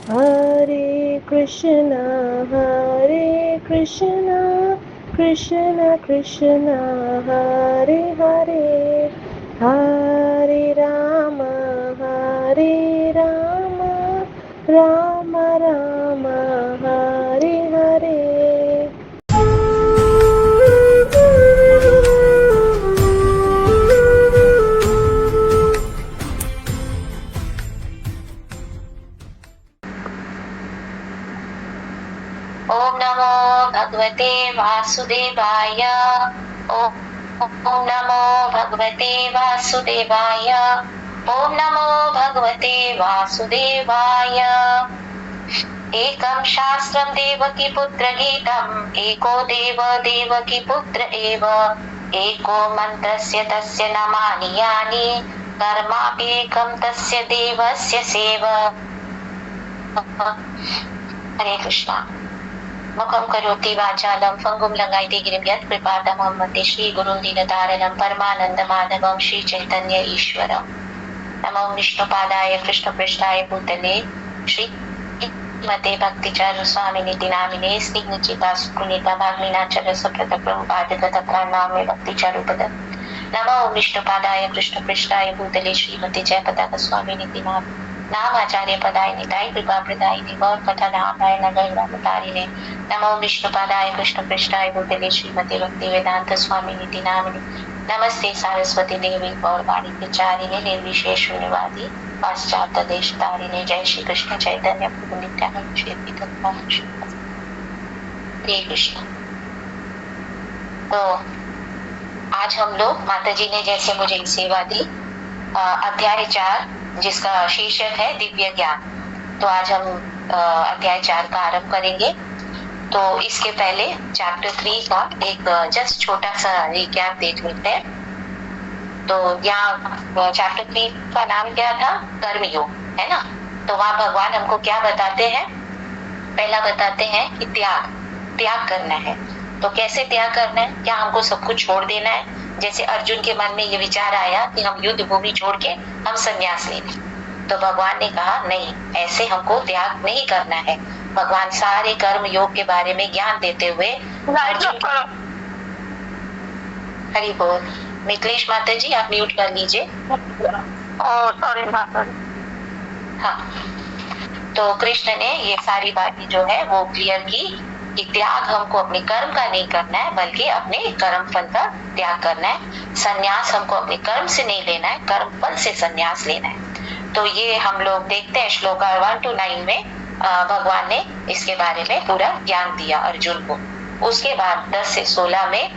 Hare Krishna, Krishna Krishna, Hare Hare, Hare Rama, Rama Rama, Hare Hare. ओम नमो भगवते वासुदेवाय। ओम नमो भगवते वासुदेवाय। ओम नमो भगवते वासुदेवाय। एकं शास्त्रं देवकी पुत्र गीतम्, एको देव देवकी पुत्र एव, एको मन्त्रस्य तस्य नामानि यानि, कर्माप्येकं तस्य देवस्य सेव। हरे कृष्णा। मुखं करोति वाचालं पंगुं लंघयति गिरिं यत्कृपातमहं वन्दे श्रीगुरुं दीनतारिणं परमानन्दमाधवं श्रीचैतन्य ईश्वरम्। नमो विष्णुपादाय कृष्णपृष्ठाय भूतले श्रीमते भक्तिचारु स्वामिनिति नामिने स्निग्धचित्ता सुपुनीता भागमीनाचल सुप्रतप्रभुपादगतप्राणामे भक्तिचारुपद। नमो विष्णुपादाय कृष्णपृष्ठाय भूतले श्रीमते जयपताक स्वामिनिति नाम आचार्य पदाय निताय कृपा प्रदायिने गौर कथा नामाय नगरतारिणे। नमो विष्णुपादाय कृष्णपृष्ठाय भूतले श्रीमते भक्ति वेदांत स्वामिनिति नामिने। नमस्ते सारस्वती देवी गौरवाणी प्रचारिणे निर्विशेष शून्यवादी पाश्चात्य देश तारिणे। जय श्री कृष्ण चैतन्य प्रभु नित्यानंद श्री अद्वैत हरे कृष्ण। तो आज हम लोग माता जी ने जैसे मुझे सेवा दी अध्याय 4 जिसका शीर्षक है दिव्य ज्ञान। तो आज हम अध्याय 4 का आरंभ करेंगे। तो इसके पहले चैप्टर 3 का एक जस्ट छोटा सा रिकैप देख लेते हैं। तो यहाँ चैप्टर 3 का नाम क्या था? कर्मयोग, है ना। तो वहाँ भगवान हमको क्या बताते हैं? पहला बताते हैं कि त्याग करना है। तो कैसे त्याग करना है? क्या हमको सब कुछ छोड़ देना है? जैसे अर्जुन के मन में ये विचार आया कि हम युद्ध भूमि छोड़ के हम संन्यास ले लें। तो भगवान ने कहा नहीं, ऐसे हमको त्याग नहीं करना है। भगवान सारे कर्म योग के बारे में ज्ञान देते हुए अर्जुन को। हरि बोल। मिथिलेश माता जी आप म्यूट कर लीजिए। सॉरी माता जी। हाँ, तो कृष्ण ने ये सारी बातें जो है वो क्लियर की कि त्याग हमको अपने कर्म का नहीं करना है बल्कि अपने कर्म फल का त्याग करना है। संन्यास हमको अपने कर्म से नहीं लेना है, कर्म फल से संन्यास लेना है। तो ये हम लोग देखते हैं श्लोक 1 to 9 में भगवान ने इसके बारे में पूरा ज्ञान दिया अर्जुन को। उसके बाद 10 से 16 में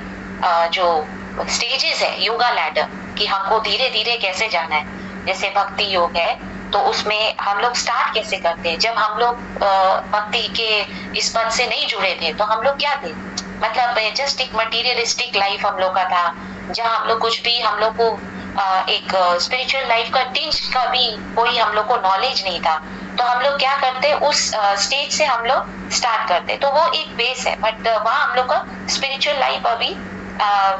जो स्टेजेस है योगा लैडर कि हमको धीरे धीरे कैसे जाना है। जैसे भक्ति योग है तो उसमें हम लोग स्टार्ट कैसे करते हैं। जब हम लोग भक्ति के इस पद से नहीं जुड़े थे तो हम लोग क्या थे, मतलब जस्ट एक मटीरियलिस्टिक लाइफ हम लोग का था, जहाँ हम लोग कुछ भी हम लोग को एक स्पिरिचुअल लाइफ का टिंच का भी कोई हम लोग को नॉलेज नहीं था। तो हम लोग क्या करते, उस स्टेज से हम लोग स्टार्ट करते। तो वो एक बेस है, बट वहाँ हम लोग का स्पिरिचुअल लाइफ अभी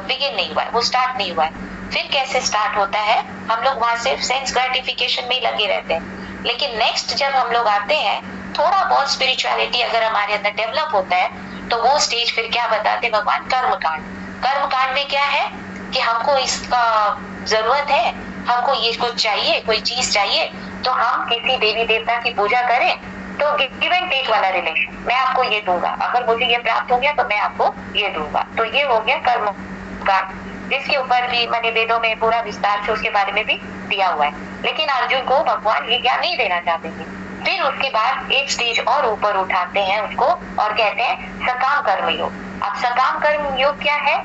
बिगिन नहीं हुआ है, वो स्टार्ट नहीं हुआ है। फिर कैसे स्टार्ट होता है, हम लोग वहां सिर्फ सेंस ग्रेटिफिकेशन में ही लगे रहते हैं। लेकिन नेक्स्ट जब हम लोग आते हैं, थोड़ा बहुत स्पिरिचुअलिटी अगर हमारे अंदर डेवलप होता है तो वो स्टेज फिर क्या बताते भगवान? कर्मकांड। कर्मकांड में क्या है कि हमको इसका जरूरत है, हमको ये कुछ चाहिए, कोई चीज चाहिए, तो हम किसी देवी देवता की पूजा करें तो गिव एंड टेक वाला रिलेशन, मैं आपको ये दूंगा, अगर मुझे ये प्राप्त हो गया तो मैं आपको ये दूंगा। तो ये हो गया कर्म कांड, जिसके ऊपर भी मैंने वेदों में पूरा विस्तार से उसके बारे में भी दिया हुआ है। लेकिन अर्जुन को भगवान ये ज्ञान नहीं देना चाहते थे। फिर उसके बाद एक स्टेज और ऊपर उठाते हैं उसको और कहते हैं सकाम कर्म योग। अब सकाम कर्म योग क्या है?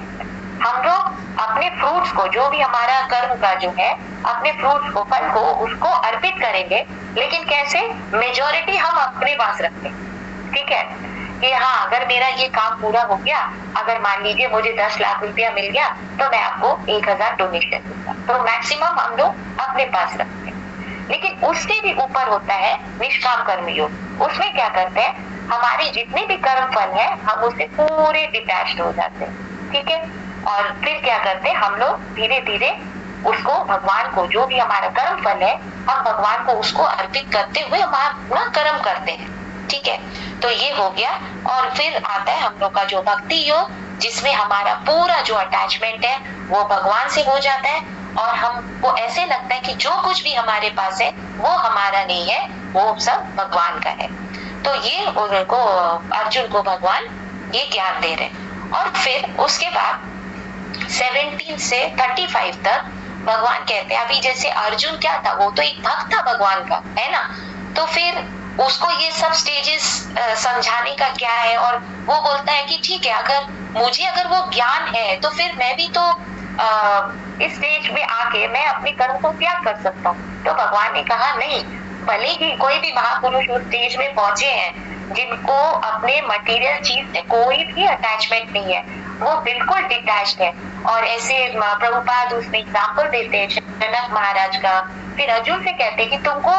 हम लोग अपने फ्रूट्स को, जो भी हमारा कर्म का जो है, अपने फ्रूट्स को, फल को, उसको अर्पित करेंगे। लेकिन कैसे? मेजोरिटी हम अपने पास रखते हैं, ठीक है, कि हाँ अगर मेरा ये काम पूरा हो गया, अगर मान लीजिए मुझे 10 लाख रुपया मिल गया तो मैं आपको 1000 डोनेशन दूंगा। तो मैक्सिमम हम लोग अपने पास रखते हैं। लेकिन उससे भी ऊपर होता है निष्काम कर्म योग। उसमें क्या करते हैं, हमारे जितने भी कर्म फल है हम उससे पूरे डिटैच्ड हो जाते हैं, ठीक है। और फिर क्या करते हैं, हम लोग धीरे धीरे उसको भगवान को, जो भी हमारा कर्म फल है, हम भगवान को उसको अर्पित करते हुए हम अपना कर्म करते हैं। ठीक है, तो ये हो गया। और फिर आता है हम लोग का जो भक्ति योग, जिसमें हमारा पूरा जो अटैचमेंट है वो भगवान से हो जाता है और हमको ऐसे लगता है कि जो कुछ भी हमारे पास है वो हमारा नहीं है, वो सब भगवान का है। तो ये उनको, अर्जुन को भगवान ये ज्ञान दे रहे हैं। और फिर उसके बाद 17 से 35 तक भगवान कहते हैं, अभी जैसे अर्जुन क्या था, वो तो एक भक्त था भगवान का, है ना। तो फिर उसको ये सब स्टेजेस समझाने का क्या है, और वो बोलता है कि ठीक है, अगर वो ज्ञान है तो फिर मैं भी तो इस स्टेज में आके मैं अपने कर्म को त्याग कर सकता हूँ। तो भगवान ने कहा नहीं, भले ही कोई भी महापुरुष उस स्टेज में पहुंचे हैं जिनको अपने मटेरियल चीज से कोई भी अटैचमेंट नहीं है, वो बिल्कुल डिटैच्ड है। और ऐसे प्रभुपाद उसमें एग्जाम्पल देते हैं जनक महाराज का। फिर अर्जुन से कहते हैं कि तुमको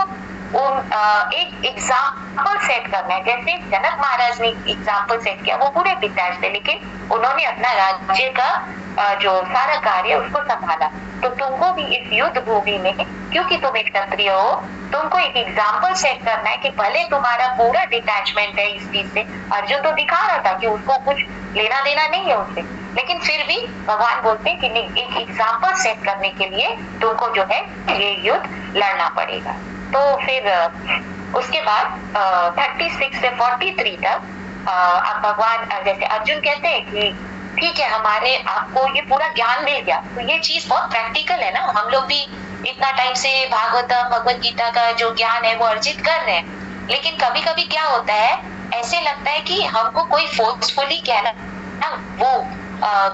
एक एग्जाम्पल सेट करना है। जैसे जनक महाराज ने एग्जाम्पल सेट किया, वो पूरे डिटैच थे, लेकिन उन्होंने अपना राज्य का जो सारा कार्य उसको संभाला। तो तुमको भी इस युद्ध भूमि में, क्योंकि तुम एक क्षत्रिय हो, तुमको एक एग्जाम्पल सेट करना है कि भले तुम्हारा पूरा डिटैचमेंट है इस चीज से। अर्जुन तो दिखा रहा था कि उसको कुछ लेना देना नहीं है उससे, लेकिन फिर भी भगवान बोलते हैं कि नहीं, एक एग्जाम्पल सेट करने के लिए तुमको जो है ये युद्ध लड़ना पड़ेगा। तो फिर उसके बाद 36 से 43 तक अब भगवान, जैसे अर्जुन कहते हैं कि ठीक है, हमारे आपको ये पूरा ज्ञान मिल गया, तो ये चीज बहुत प्रैक्टिकल है ना। हम लोग भी इतना टाइम से भागवतम भगवत गीता का जो ज्ञान है वो अर्जित कर रहे हैं, लेकिन कभी कभी क्या होता है, ऐसे लगता है कि हमको कोई फोर्सफुली कहना ना, वो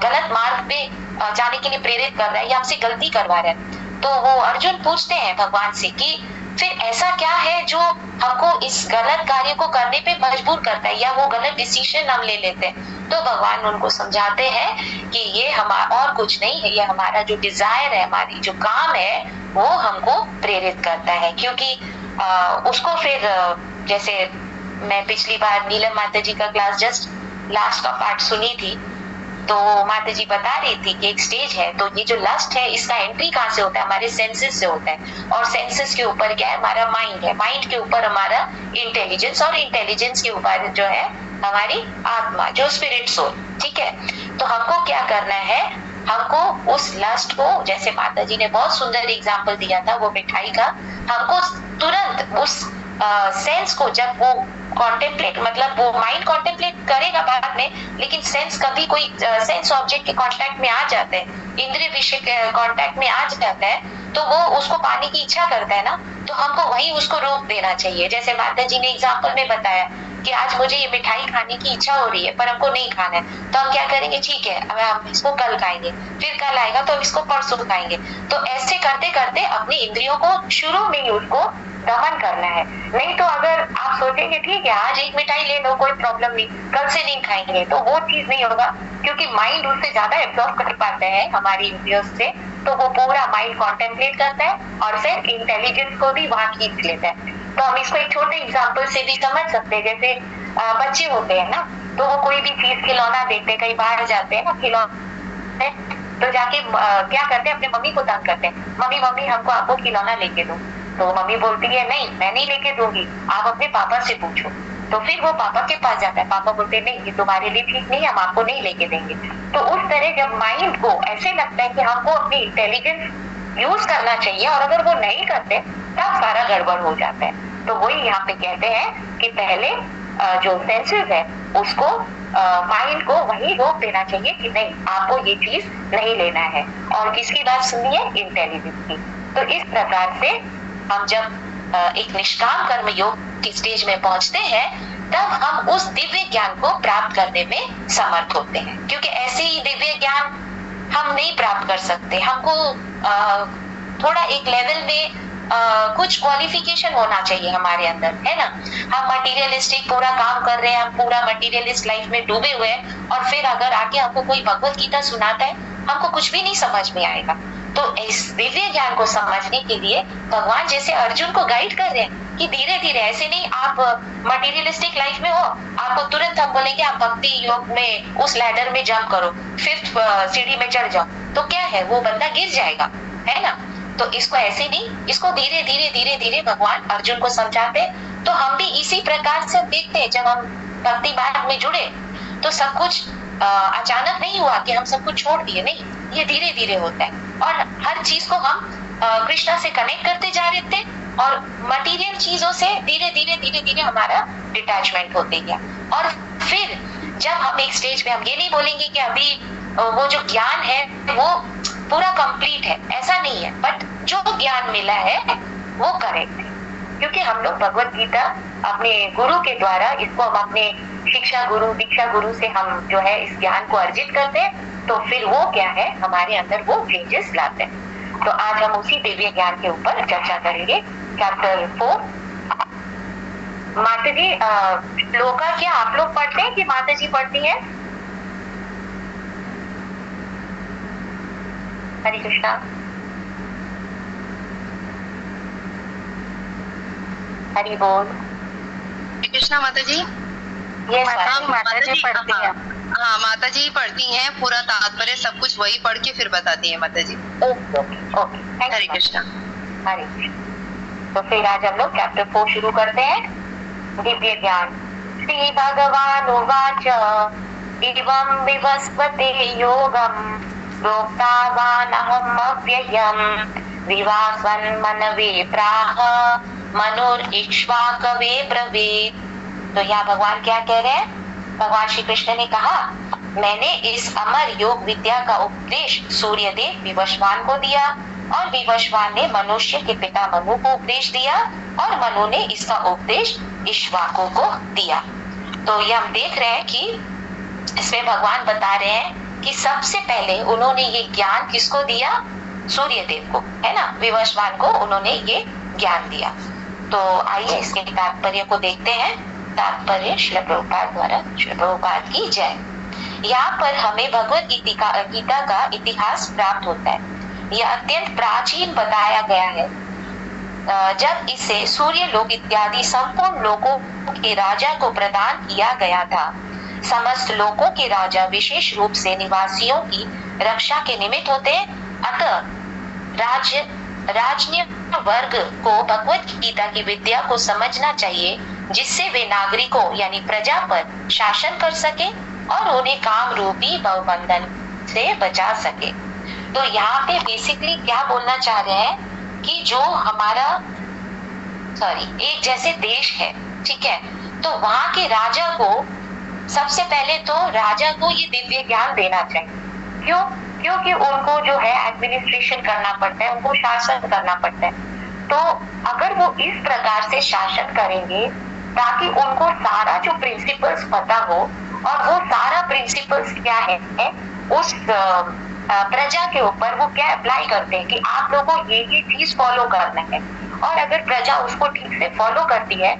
गलत मार्ग पे जाने के लिए प्रेरित कर रहा है या हमसे गलती करवा रहा है। तो वो अर्जुन पूछते हैं भगवान से कि फिर ऐसा क्या है जो हमको इस गलत कार्य को करने पे मजबूर करता है, या वो गलत डिसीजन हम ले लेते हैं। तो भगवान उनको समझाते हैं कि ये हमारा और कुछ नहीं है, ये हमारा जो डिजायर है, हमारी जो काम है, वो हमको प्रेरित करता है। क्योंकि उसको फिर जैसे मैं पिछली बार नीलम माता जी का क्लास जस्ट लास्ट का पार्ट सुनी थी, तो माता जी बता रही थी कि एक स्टेज है, तो ये जो लस्ट है इसका एंट्री कहाँ से होता है, हमारे सेंसेस से होता है। और सेंसेस के ऊपर क्या है, हमारा माइंड है, माइंड के ऊपर हमारा इंटेलिजेंस, और इंटेलिजेंस के ऊपर जो है हमारी आत्मा, जो स्पिरिट सोल। ठीक है, तो हमको क्या करना है, हमको उस लस्ट को, जैसे माता जी ने बहुत सुंदर एग्जाम्पल दिया था वो मिठाई का, हमको तुरंत उस सेंस को, जब वो कॉन्टेम्पलेट, मतलब वो माइंड कॉन्टेम्पलेट करेगा बाद में, लेकिन सेंस कभी कोई सेंस ऑब्जेक्ट के कांटेक्ट में आ जाते हैं, इंद्रिय विषय के कांटेक्ट में आ जाता है, तो वो उसको पाने की इच्छा करता है ना, तो हमको वही उसको रोक देना चाहिए। जैसे माता जी ने एग्जाम्पल में बताया कि आज मुझे ये मिठाई खाने की इच्छा हो रही है पर हमको नहीं खाना है, तो हम क्या करेंगे, ठीक है अब हम इसको कल खाएंगे, फिर कल आएगा तो हम इसको परसों खाएंगे। तो ऐसे करते करते अपनी इंद्रियों को शुरू में ही उसको दमन करना है। नहीं तो अगर आप सोचेंगे ठीक है आज एक मिठाई ले लो, कोई प्रॉब्लम नहीं, कल से नहीं खाएंगे, तो वो चीज नहीं होगा, क्योंकि माइंड उससे ज्यादा एब्जॉर्ब कर पाता है हमारी इंद्रियों से। तो वो पूरा माइंड कॉन्टेम्पलेट करता है और फिर इंटेलिजेंस को भी वहां खींच लेता है। तो हम इसको एक छोटे एग्जाम्पल से भी समझ सकते हैं। जैसे बच्चे होते हैं ना, तो वो कोई भी चीज खिलौना देखते हैं, कहीं बाहर जाते हैं ना खिलौना, तो जाके क्या करते हैं, अपने मम्मी को तंग करते हैं, मम्मी मम्मी हमको आपको खिलौना लेके दो। तो मम्मी बोलती है नहीं मैं नहीं लेके दूंगी, आप अपने पापा से पूछो। तो फिर वो पापा के पास जाता है, पापा बोलते हैं नहीं ये तुम्हारे लिए ठीक नहीं है, हम आपको नहीं लेके देंगे। तो उस तरह जब माइंड को ऐसे लगता है कि हमको अपनी इंटेलिजेंस यूज करना चाहिए और अगर वो नहीं करते तब सारा गड़बड़ हो जाता है। तो वही यहाँ पे कहते हैं कि पहले जो सेंसेस है उसको माइंड को वही रोक देना चाहिए कि नहीं आपको ये चीज नहीं लेना है, और किसकी बात सुनिए, इंटेलिजेंस की। तो इस प्रकार से हम जब एक निष्काम कर्म योग की स्टेज में पहुंचते हैं तब हम उस दिव्य ज्ञान को प्राप्त करने में समर्थ होते हैं। क्योंकि ऐसे ही दिव्य ज्ञान हम नहीं प्राप्त कर सकते, हमको थोड़ा एक लेवल में कुछ क्वालिफिकेशन होना चाहिए हमारे अंदर, है ना। हम मटेरियलिस्टिक पूरा काम कर रहे हैं, हम पूरा मटेरियलिस्ट लाइफ में डूबे हुए हैं, और फिर अगर आके हमको कोई भगवत गीता सुनाता है हमको कुछ भी नहीं समझ में आएगा। तो इस दिव्य ज्ञान को समझने के लिए भगवान जैसे अर्जुन को गाइड कर रहे हैं कि धीरे धीरे, ऐसे नहीं आप मटेरियलिस्टिक लाइफ में हो आपको तुरंत हम बोलेंगे आप भक्ति योग में उस लैडर में जंप करो, 5th सीढ़ी में चढ़ जाओ, तो क्या है वो बंदा गिर जाएगा। है ना। तो इसको ऐसे नहीं, इसको धीरे धीरे धीरे धीरे भगवान अर्जुन को समझाते। तो हम भी इसी प्रकार से देखते हैं, जब हम भक्ति मार्ग में जुड़े तो सब कुछ अचानक नहीं हुआ कि हम सब कुछ छोड़ दिए, नहीं, ये धीरे धीरे होता है। और हर चीज को हम कृष्णा से कनेक्ट करते जा रहे थे और मटेरियल चीजों से धीरे धीरे धीरे धीरे हमारा डिटैचमेंट होते गया। और फिर जब हम एक स्टेज पे, हम ये नहीं बोलेंगे कि अभी वो जो ज्ञान है वो पूरा कंप्लीट है, ऐसा नहीं है, बट जो ज्ञान मिला है वो करेक्ट है, क्योंकि हम लोग भगवत गीता अपने गुरु के द्वारा, इसको हम अपने शिक्षा गुरु, दीक्षा गुरु से हम जो है इस ज्ञान को अर्जित करते हैं, तो फिर वो क्या है हमारे अंदर वो चेंजेस लाते हैं। तो आज हम उसी दिव्य ज्ञान के ऊपर चर्चा करेंगे, चैप्टर 4। माता जी श्लोका क्या आप लोग पढ़ते हैं कि माता जी पढ़ती हैं? हरे कृष्णा। हरि बोल। कृष्णा माता जी। ये माता जी पढ़ती हैं। हाँ माता जी पढ़ती हैं, पूरा तात्पर्य सब कुछ वही पढ़ के फिर बताती हैं माता जी। ओके, हरे कृष्णा। हरे कृष्ण। तो फिर आज हम लोग चैप्टर 4 शुरू करते हैं, दिव्य ज्ञान। श्री भगवान उवाच इवं विवस्वते योगम प्रोक्तावान अहम अव्ययम विवासन् मनवे प्राह मनुर्इक्ष्वाकवे ब्रवीत। तो यहाँ भगवान क्या कह रहे हैं? भगवान श्री कृष्ण ने कहा, मैंने इस अमर योग विद्या का उपदेश सूर्यदेव विवस्वान को दिया और विवस्वान ने मनुष्य के पिता मनु को उपदेश दिया और मनु ने इसका उपदेश इक्ष्वाकु को दिया। तो ये हम देख रहे हैं कि इसमें भगवान बता रहे हैं कि सबसे पहले उन्होंने ये ज्ञान किसको दिया? सूर्यदेव को, है ना, विवस्वान को उन्होंने ये ज्ञान दिया। तो आइए इसके तात्पर्य को देखते हैं। तात्पर्य श्रील प्रभुपाद द्वारा, श्रील प्रभुपाद की जय। यहाँ पर हमें भगवत गीता का इतिहास प्राप्त होता है। यह अत्यंत प्राचीन बताया गया है, जब इसे सूर्य लोक इत्यादि संपूर्ण लोकों के राजा को प्रदान किया गया था। समस्त लोकों के राजा विशेष रूप से निवासियों की रक्षा के निमित्त होते हैं। अतः राजन्य वर्ग को भगवत गीता की विद्या को समझना चाहिए, जिससे वे नागरिकों यानी प्रजा पर शासन कर सके और उन्हें काम रूपी भवबंधन से बचा सके। तो यहाँ पे बेसिकली क्या बोलना चाह रहे हैं कि जो हमारा एक जैसे देश है, ठीक है, तो वहां के राजा को सबसे पहले तो राजा को ये दिव्य ज्ञान देना चाहिए। क्यों? क्योंकि उनको जो है एडमिनिस्ट्रेशन करना पड़ता है, उनको शासन करना पड़ता है। तो अगर वो इस प्रकार से शासन करेंगे ताकि उनको सारा जो प्रिंसिपल्स पता हो, और वो सारा प्रिंसिपल्स क्या है उस प्रजा के ऊपर वो क्या अप्लाई करते हैं कि आप लोगों को ये चीज फॉलो करना है, और अगर प्रजा उसको ठीक से फॉलो करती है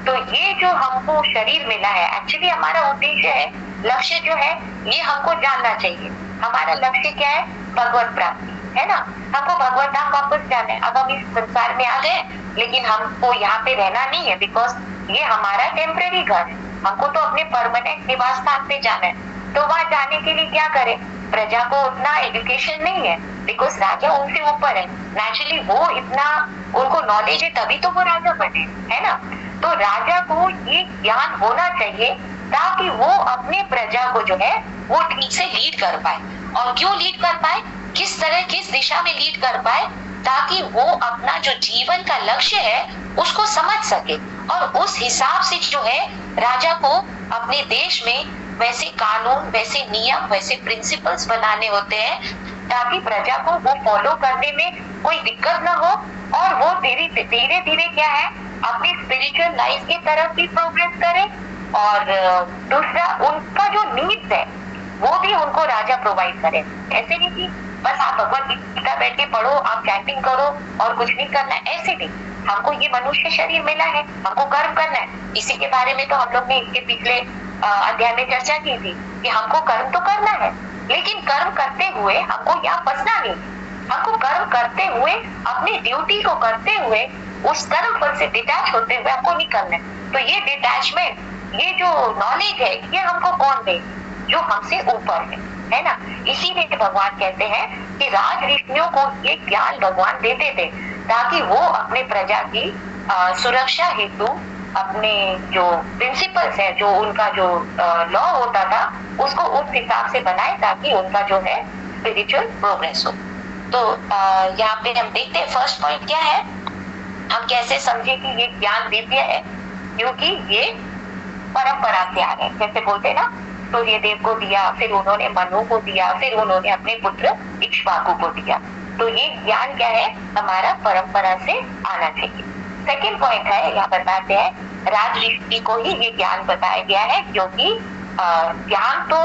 तो ये जो हमको शरीर मिला है, एक्चुअली हमारा उद्देश्य है, लक्ष्य जो है ये हमको जानना चाहिए। हमारा लक्ष्य क्या है? भगवत प्राप्ति, है ना। हमको भगवत धाम वापस जाना है। अब हम इस संसार में आ गए, लेकिन हमको यहाँ पे रहना नहीं है, बिकॉज ये हमारा टेम्परेरी घर है। हमको तो अपने परमानेंट निवास स्थान पे जाना है। तो वहां जाने के लिए क्या करें? प्रजा को उतना एजुकेशन नहीं है, बिकॉज राजा उनसे ऊपर है। नेचुरली वो इतना उनको नॉलेज है, तभी तो वो राजा बने, है ना। तो राजा को ये ज्ञान होना चाहिए ताकि वो अपने प्रजा को जो है वो ठीक से लीड कर पाए। और क्यों लीड कर पाए? किस तरह, किस दिशा में लीड कर पाए? ताकि वो अपना जो जीवन का लक्ष्य है उसको समझ सके, और उस हिसाब से जो है राजा को अपने देश में वैसे कानून, वैसे नियम, वैसे प्रिंसिपल्स बनाने होते हैं ताकि प्रजा को वो फॉलो करने में कोई दिक्कत ना हो, और वो धीरे धीरे क्या है अपनी स्पिरिचुअल लाइफ की तरफ भी प्रोग्रेस करे। और दूसरा, उनका जो नीड्स है वो भी उनको राजा प्रोवाइड करे। ऐसे नहीं कि बस आप भगवत गीता बैठ के पढ़ो, आप चैंटिंग करो और कुछ नहीं करना है, ऐसे नहीं। हमको ये मनुष्य शरीर मिला है, हमको कर्म करना है। इसी के बारे में तो हम लोग ने इसके पिछले अध्याय में चर्चा की थी कि हमको कर्म तो करना है, लेकिन कर्म करते हुए हमको यहाँ फंसना नहीं। हमको कर्म करते हुए, अपनी ड्यूटी को करते हुए, उस कर्म फल से डिटैच होते हुए हमको नहीं करना है। तो ये डिटैचमेंट, ये जो नॉलेज है, ये हमको कौन दे? जो हमसे ऊपर है। है ना। इसीलिए भगवान कहते हैं कि राज ऋषियों को ये ज्ञान भगवान देते थे ताकि वो अपने प्रजा की सुरक्षा हेतु अपने जो प्रिंसिपल्स है, जो उनका जो लॉ होता था, उसको उस हिसाब से बनाए ताकि उनका जो है स्पिरिचुअल प्रोग्रेस हो। तो यहाँ पे हम देखते हैं फर्स्ट पॉइंट क्या है, हम कैसे समझे कि ये ज्ञान दिव्य है, क्योंकि ये परंपरा से आ रहे हैं। जैसे बोलते ना, सूर्यदेव को दिया, फिर उन्होंने मनु को दिया, फिर उन्होंने अपने पुत्र इक्ष्वाकु को दिया। तो ये ज्ञान क्या है, हमारा परंपरा से आना चाहिए। सेकेंड पॉइंट है, यहाँ बताते हैं राज ऋषि को ही ये ज्ञान बताया गया है, क्योंकि ज्ञान तो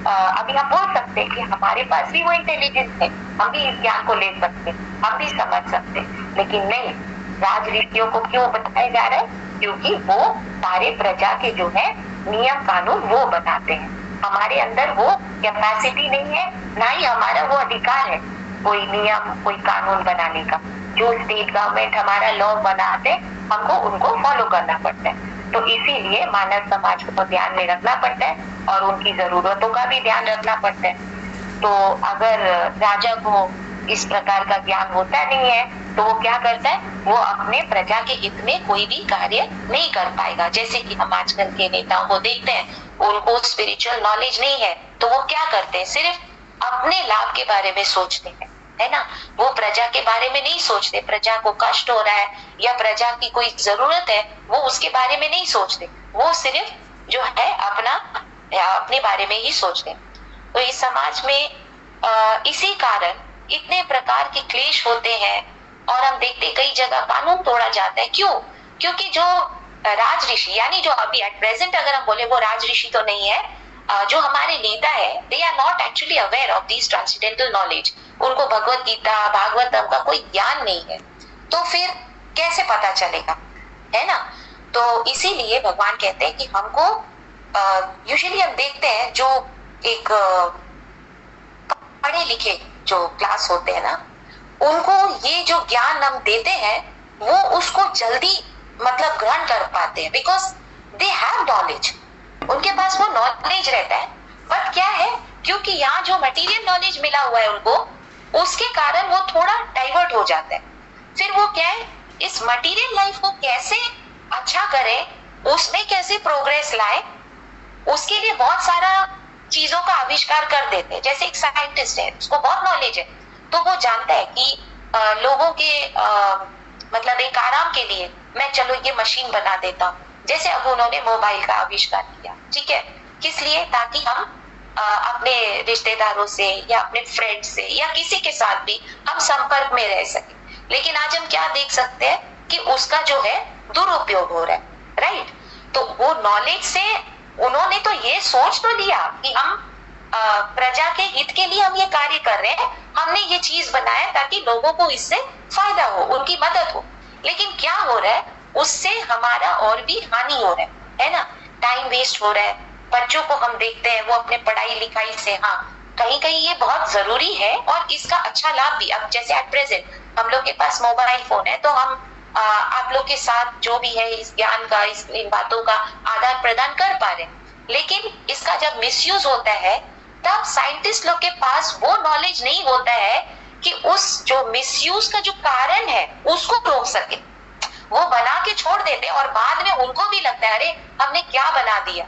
अभी हम बोल सकते हैं कि हमारे पास भी वो इंटेलिजेंस है, हम भी इस ज्ञान को ले सकते, हम भी समझ सकते, लेकिन नहीं, राज ऋषियों को क्यों बताया जा रहा है, क्योंकि वो सारे प्रजा के जो है नियम कानून वो बनाते हैं। हमारे अंदर वो कैपेसिटी नहीं है, ना ही हमारा वो अधिकार है कोई नियम कोई कानून बनाने का। जो स्टेट गवर्नमेंट हमारा लॉ बनाते, हमको उनको फॉलो करना पड़ता है। तो इसीलिए मानव समाज को ध्यान में रखना पड़ता है और उनकी जरूरतों का भी ध्यान रखना पड़ता है। तो अगर राजा को इस प्रकार का ज्ञान होता नहीं है तो वो क्या करता है, वो अपने प्रजा के हित में कोई भी कार्य नहीं कर पाएगा। जैसे कि हम आजकल के नेताओं को देखते हैं, उनको स्पिरिचुअल नॉलेज नहीं है, तो वो क्या करते हैं, सिर्फ अपने लाभ के बारे में सोचते हैं, है ना। वो प्रजा के बारे में नहीं सोचते, प्रजा को कष्ट हो रहा है या प्रजा की कोई जरूरत है, वो उसके बारे में नहीं सोचते, वो सिर्फ जो है अपने बारे में ही सोचते हैं। तो इस समाज में इसी कारण इतने प्रकार के क्लेश होते हैं और हम देखते कई जगह कानून तोड़ा जाता है। क्यों? क्योंकि जो राज ऋषि, यानी जो अभी एट प्रेजेंट अगर हम बोले वो राज ऋषि तो नहीं है, जो हमारे नेता है, they are not actually aware of this transcendental knowledge. उनको भगवत गीता भागवतम का कोई ज्ञान नहीं है, तो फिर कैसे पता चलेगा, है ना। तो इसीलिए भगवान कहते हैं कि हमको यूजुअली हम देखते हैं जो एक पढ़े लिखे जो क्लास होते हैं ना, उनको ये जो ज्ञान हम देते हैं वो उसको जल्दी मतलब ग्रहण कर पाते हैं, बिकॉज दे हैव नॉलेज, उनके पास वो नॉलेज रहता है। बट क्या है, क्योंकि यहाँ जो मटेरियल नॉलेज मिला हुआ है उनको, उसके कारण वो थोड़ा डाइवर्ट हो जाता है। फिर वो क्या है, इस मटेरियल लाइफ को कैसे अच्छा करें, उसमें कैसे प्रोग्रेस लाए, उसके लिए बहुत सारा चीजों का आविष्कार कर देते हैं। जैसे एक साइंटिस्ट है, उसको बहुत नॉलेज है, तो वो जानता है कि लोगों के मतलब एक आराम के लिए मैं चलो ये मशीन बना देता हूँ। जैसे अब उन्होंने मोबाइल का आविष्कार किया, ठीक है, किस लिए, ताकि हम अपने रिश्तेदारों से या अपने फ्रेंड से या किसी के साथ भी हम संपर्क में रह सके। लेकिन आज हम क्या देख सकते हैं कि उसका जो है दुरुपयोग हो रहा है, राइट। तो वो नॉलेज से उन्होंने तो ये सोच तो लिया कि हम प्रजा के हित के लिए हम ये कार्य कर रहे हैं, हमने ये चीज बनाया ताकि लोगों को इससे फायदा हो, उनकी मदद हो। लेकिन क्या हो रहा है, उससे हमारा और भी हानि हो रहा है ना। टाइम वेस्ट हो रहा है, बच्चों को हम देखते हैं वो अपने पढ़ाई लिखाई से, हाँ कहीं कहीं ये बहुत जरूरी है और इसका अच्छा लाभ भी। अब जैसे एट प्रेजेंट हम लोग के पास मोबाइल फोन है, तो हम आप लोग के साथ जो भी है इस ज्ञान का, इन बातों का आदान प्रदान कर पा रहे हैं। लेकिन इसका जब मिसयूज होता है, तब साइंटिस्ट लोग के पास वो नॉलेज नहीं होता है कि उस जो मिसयूज का जो कारण है उसको रोक सके। वो बना के छोड़ देते और बाद में उनको भी लगता है अरे हमने क्या बना दिया।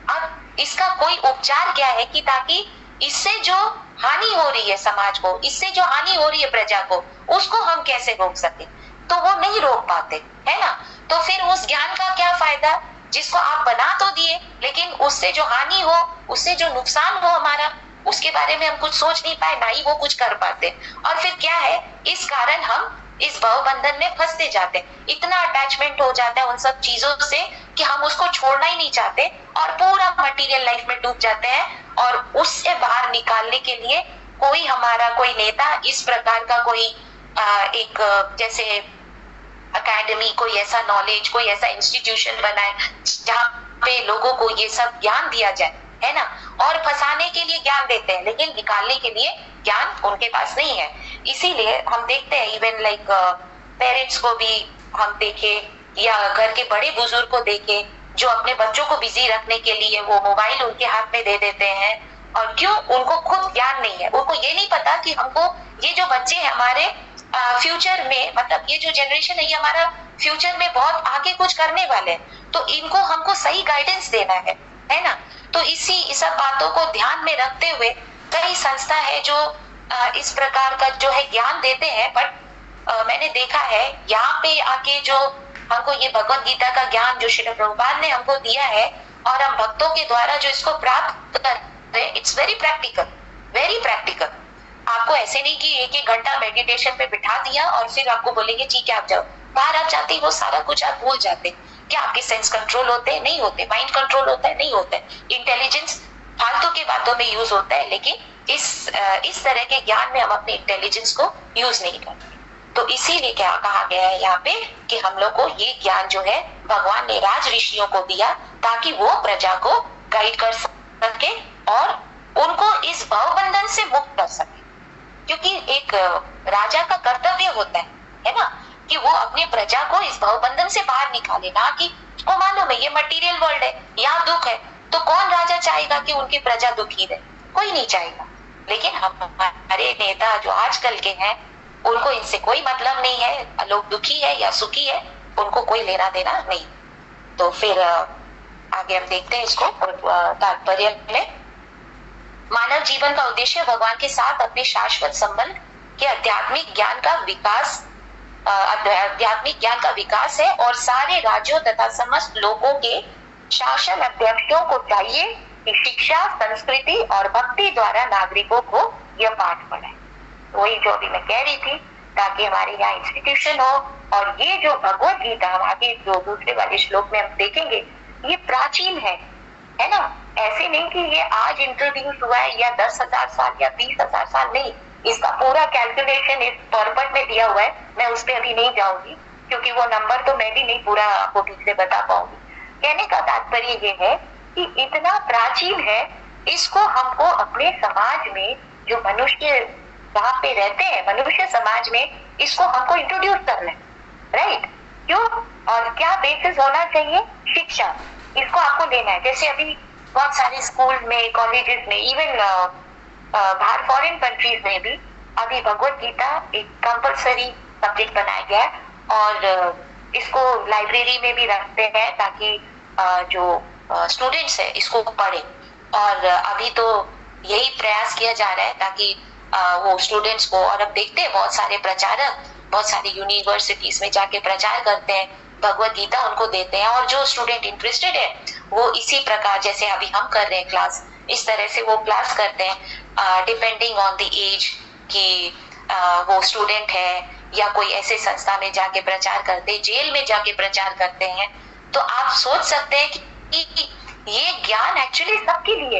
अब इसका कोई उपचार क्या है कि ताकि इससे जो हानि हो रही है समाज को, इससे जो हानि हो रही है प्रजा को, उसको हम कैसे रोक सके। तो वो नहीं रोक पाते, है ना। तो फिर उस ज्ञान का क्या फायदा जिसको आप बना तो दिए, लेकिन उससे जो हानि हो, उससे जो नुकसान हो हमारा, उसके बारे में हम कुछ सोच नहीं पाए, ना ही वो कुछ कर पाते। और फिर क्या है, इस कारण हम इस भव बंधन में फंसते जाते हैं। इतना अटैचमेंट हो जाता है उन सब चीजों से कि हम उसको छोड़ना ही नहीं चाहते और पूरा मटेरियल लाइफ में डूब जाते हैं। और उससे बाहर निकालने के लिए कोई हमारा कोई नेता इस प्रकार का कोई एक जैसे अकेडमी, कोई ऐसा नॉलेज, कोई ऐसा इंस्टीट्यूशन बनाए जहाँ पे लोगों को ये सब ज्ञान दिया जाए, है ना। और फंसाने के लिए ज्ञान देते हैं, लेकिन निकालने के लिए ज्ञान उनके पास नहीं है। इसीलिए हम देखते हैं इवन लाइक पेरेंट्स को भी हम देखे या घर के बड़े बुजुर्ग को देखे, जो अपने बच्चों को बिजी रखने के लिए वो मोबाइल उनके हाथ में दे देते हैं और क्यों? उनको खुद ज्ञान नहीं है, उनको ये नहीं पता कि हमको ये जो बच्चे हैं हमारे फ्यूचर में, मतलब ये जो जनरेशन है ये हमारा फ्यूचर में बहुत आगे कुछ करने वाले हैं, तो इनको हमको सही गाइडेंस देना है ना। तो इसी सब बातों को ध्यान में रखते हुए कई संस्था है जो इस प्रकार का जो है ज्ञान देते हैं। बट मैंने देखा है यहाँ पे आके जो हमको ये भगवत गीता का ज्ञान जो श्रील प्रभुपाद ने हमको दिया है और हम भक्तों के द्वारा जो इसको प्राप्त कर रहे हैं, it's very practical, very practical. आपको ऐसे नहीं कि एक एक घंटा मेडिटेशन पे बिठा दिया और फिर आपको बोलेंगे ठीक है आप जाओ, बाहर आप जाते वो सारा कुछ आप भूल जाते। क्या आपके सेंस कंट्रोल होते हैं? नहीं होते। माइंड कंट्रोल होता है? नहीं होता है। इंटेलिजेंस फालतू की बातों में यूज होता है, लेकिन इस तरह के ज्ञान में हम अपने इंटेलिजेंस को यूज नहीं करते। तो इसीलिए क्या कहा गया है यहाँ पे कि हम लोग को ये ज्ञान जो है भगवान ने राज ऋषियों को दिया ताकि वो प्रजा को गाइड कर सके और उनको इस भवबंधन से मुक्त कर सके। क्योंकि एक राजा का कर्तव्य होता है ना, कि वो अपने प्रजा को इस भवबंधन से बाहर निकाले। ना कि उसको मालूम है ये मटेरियल वर्ल्ड है, यहाँ दुख है, तो कौन राजा चाहेगा कि उनकी प्रजा दुखी रहे? कोई नहीं चाहेगा। लेकिन हमारे नेता जो आजकल के हैं उनको इनसे कोई मतलब नहीं है, लोग दुखी है या सुखी है उनको कोई लेना देना नहीं। तो फिर आगे हम देखते हैं इसको तात्पर्य में। मानव जीवन का उद्देश्य भगवान के साथ अपने शाश्वत संबंध के आध्यात्मिक ज्ञान का विकास है और सारे राज्यों तथा समस्त लोगों के शासन अध्यक्षों को चाहिए कि शिक्षा, संस्कृति और भक्ति द्वारा नागरिकों को यह पाठ पढ़ाए। वही जो अभी मैं कह रही थी, ताकि हमारे यहाँ इंस्टीट्यूशन हो। और ये जो भगवत गीता हम आगे जो दूसरे वाले श्लोक में हम देखेंगे, ये प्राचीन है ना। ऐसे नहीं कि ये आज इंट्रोड्यूस हुआ है या 10,000 साल या 20,000 साल, नहीं। इसका पूरा कैलकुलेशन इस पर्पट में दिया हुआ है। मैं उस पर अभी नहीं जाऊंगी क्योंकि वो नंबर तो मैं भी नहीं पूरा आपको ठीक से बता पाऊंगी। कहने का तात्पर्य ये है कि इतना प्राचीन है, इसको हमको अपने समाज में जो मनुष्य वहां पे रहते हैं, मनुष्य समाज में, इसको हमको इंट्रोड्यूस करना है, राइट। क्यों और क्या बेसिस होना चाहिए? शिक्षा। इसको आपको लेना है। जैसे अभी बहुत सारे स्कूल में, कॉलेजेस में, इवन बाहर फॉरेन कंट्रीज में भी अभी भगवत गीता एक कंपल्सरी सब्जेक्ट बनाया गया है और इसको लाइब्रेरी में भी रखते हैं ताकि जो स्टूडेंट्स है इसको पढ़े। और अभी तो यही प्रयास किया जा रहा है ताकि वो स्टूडेंट्स को, और अब देखते हैं बहुत सारे प्रचारक बहुत सारी यूनिवर्सिटीज में जाके प्रचार करते हैं, भगवत गीता उनको देते हैं। और जो स्टूडेंट इंटरेस्टेड है वो इसी प्रकार जैसे अभी हम कर रहे हैं क्लास, इस तरह से वो क्लास करते हैं डिपेंडिंग ऑन द एज कि वो स्टूडेंट है या कोई ऐसे संस्था में जाके प्रचार करते हैं, जेल में जाके प्रचार करते हैं। तो आप सोच सकते हैं कि ये ज्ञान एक्चुअली सबके लिए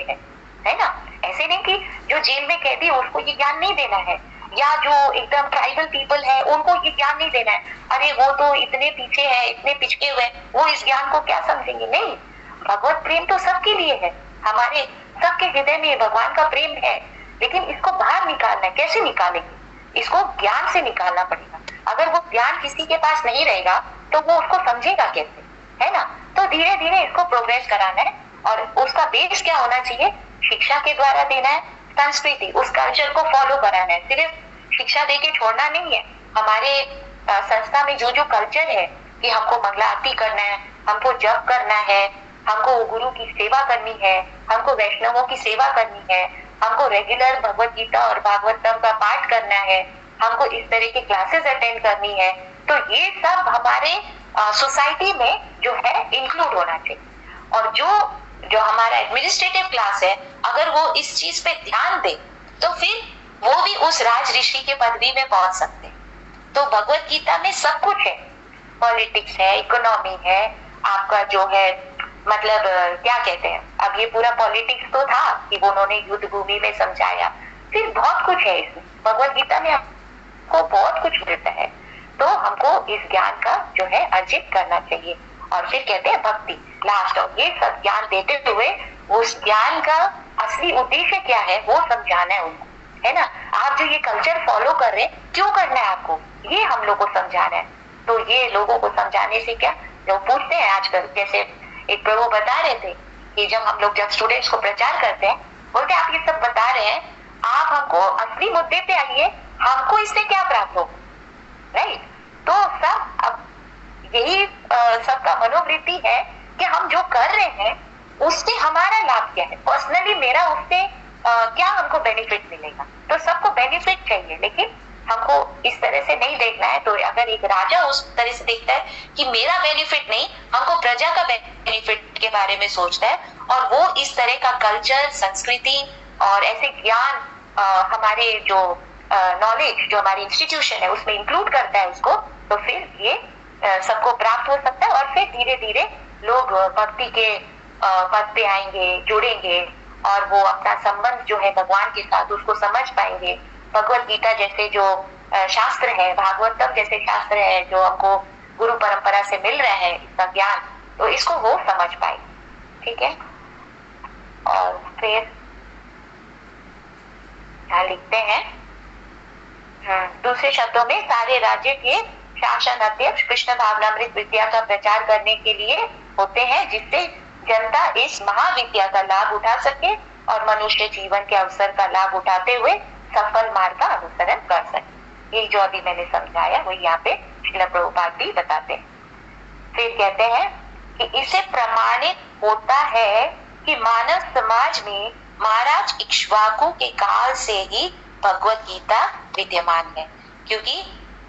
है ना। ऐसे नहीं कि जो जेल में कैदी है उसको ये ज्ञान नहीं देना है, या जो एकदम ट्राइबल पीपल है उनको ये ज्ञान नहीं देना है। अरे वो तो इतने पीछे है, इतने पिछके हुए, वो इस ज्ञान को क्या समझेंगे? नहीं, भगवत प्रेम तो सबके लिए है, हमारे सबके हृदय में भगवान का प्रेम है। लेकिन इसको बाहर निकालना है। कैसे निकालेंगे? इसको ज्ञान से निकालना पड़ेगा। अगर वो ज्ञान किसी के पास नहीं रहेगा तो वो उसको समझेगा कैसे, है ना। तो धीरे धीरे इसको प्रोग्रेस कराना है और उसका बेस क्या होना चाहिए? शिक्षा के द्वारा देना है, संस्कृति, उस कल्चर को फॉलो कराना है। सिर्फ शिक्षा देके छोड़ना नहीं है। हमारे संस्था में जो जो कल्चर है कि हमको मंगला आरती करना है, हमको जप करना है, हमको गुरु की सेवा करनी है, हमको वैष्णवों की सेवा करनी है, हमको रेगुलर भगवत गीता और भागवतम का पाठ करना है, हमको इस तरह की क्लासेस अटेंड करनी है। तो ये सब हमारे सोसाइटी में जो है इंक्लूड होना चाहिए। और जो हमारा एडमिनिस्ट्रेटिव क्लास है, अगर वो इस चीज पे ध्यान दे तो फिर वो भी उस राज ऋषि के पदवी में पहुंच सकते हैं। तो भगवत गीता में सब कुछ है, पॉलिटिक्स है, इकोनॉमी है, आपका जो है मतलब क्या कहते हैं, अब ये पूरा पॉलिटिक्स तो था कि वो उन्होंने युद्ध भूमि में समझाया, फिर बहुत कुछ है इसमें। भगवत गीता में हमको बहुत कुछ मिलता है। तो हमको इस ज्ञान का जो है अर्जित करना चाहिए। और फिर कहते हैं भक्ति, लास्ट। और ये सब ज्ञान देते हुए उस ज्ञान का असली उद्देश्य क्या है वो समझाना है उनको, है ना। आप जो ये कल्चर फॉलो कर रहे हैं, क्यों करना है आपको, ये हम लोग को समझाना है। तो ये लोगों को समझाने से क्या, जो पूछते हैं आजकल, जैसे एक प्रभु बता रहे थे कि जब हम लोग जब स्टूडेंट्स को प्रचार करते हैं बोलते आप ये सब बता रहे हैं, आप हमको असली मुद्दे पे आइए, हमको इससे क्या प्राप्त हो, राइट? तो सब अब यही सबका मनोवृत्ति है कि हम जो कर रहे हैं उससे हमारा लाभ क्या है, पर्सनली मेरा उससे क्या हमको बेनिफिट मिलेगा। तो सबको बेनिफिट चाहिए, लेकिन हमको इस तरह से नहीं देखना है। तो अगर एक राजा उस तरह से देखता है कि मेरा बेनिफिट नहीं, हमको प्रजा का बेनिफिट के बारे में सोचता है, और वो इस तरह का कल्चर, संस्कृति और ऐसे ज्ञान हमारे जो नॉलेज जो हमारी इंस्टीट्यूशन है उसमें इंक्लूड करता है उसको, तो फिर ये सबको प्राप्त हो सकता है। और फिर धीरे धीरे लोग भक्ति के पद पे आएंगे, जुड़ेंगे, और वो अपना संबंध जो है भगवान के साथ उसको समझ पाएंगे। भगवत गीता जैसे जो शास्त्र है, भागवतम जैसे शास्त्र है जो हमको गुरु परंपरा से मिल रहा है इसका ज्ञान, तो इसको वो समझ पाए। ठीक है, और फिर यहाँ लिखते हैं दूसरे शब्दों में, सारे राज्य के शासन अध्यक्ष कृष्ण भावनामृत विद्या का प्रचार करने के लिए होते हैं, जिससे जनता इस महाविद्या का लाभ उठा सके और मनुष्य जीवन के अवसर का लाभ उठाते हुए सफल मार्ग का अनुसरण कर सके। ये जो अभी मैंने समझाया वो यहाँ पे श्रील प्रभुपाद भी बताते हैं। फिर कहते हैं कि इसे प्रमाणित होता है कि मानव समाज में महाराज इक्ष्वाकु के काल से ही भगवत गीता विद्यमान है, क्योंकि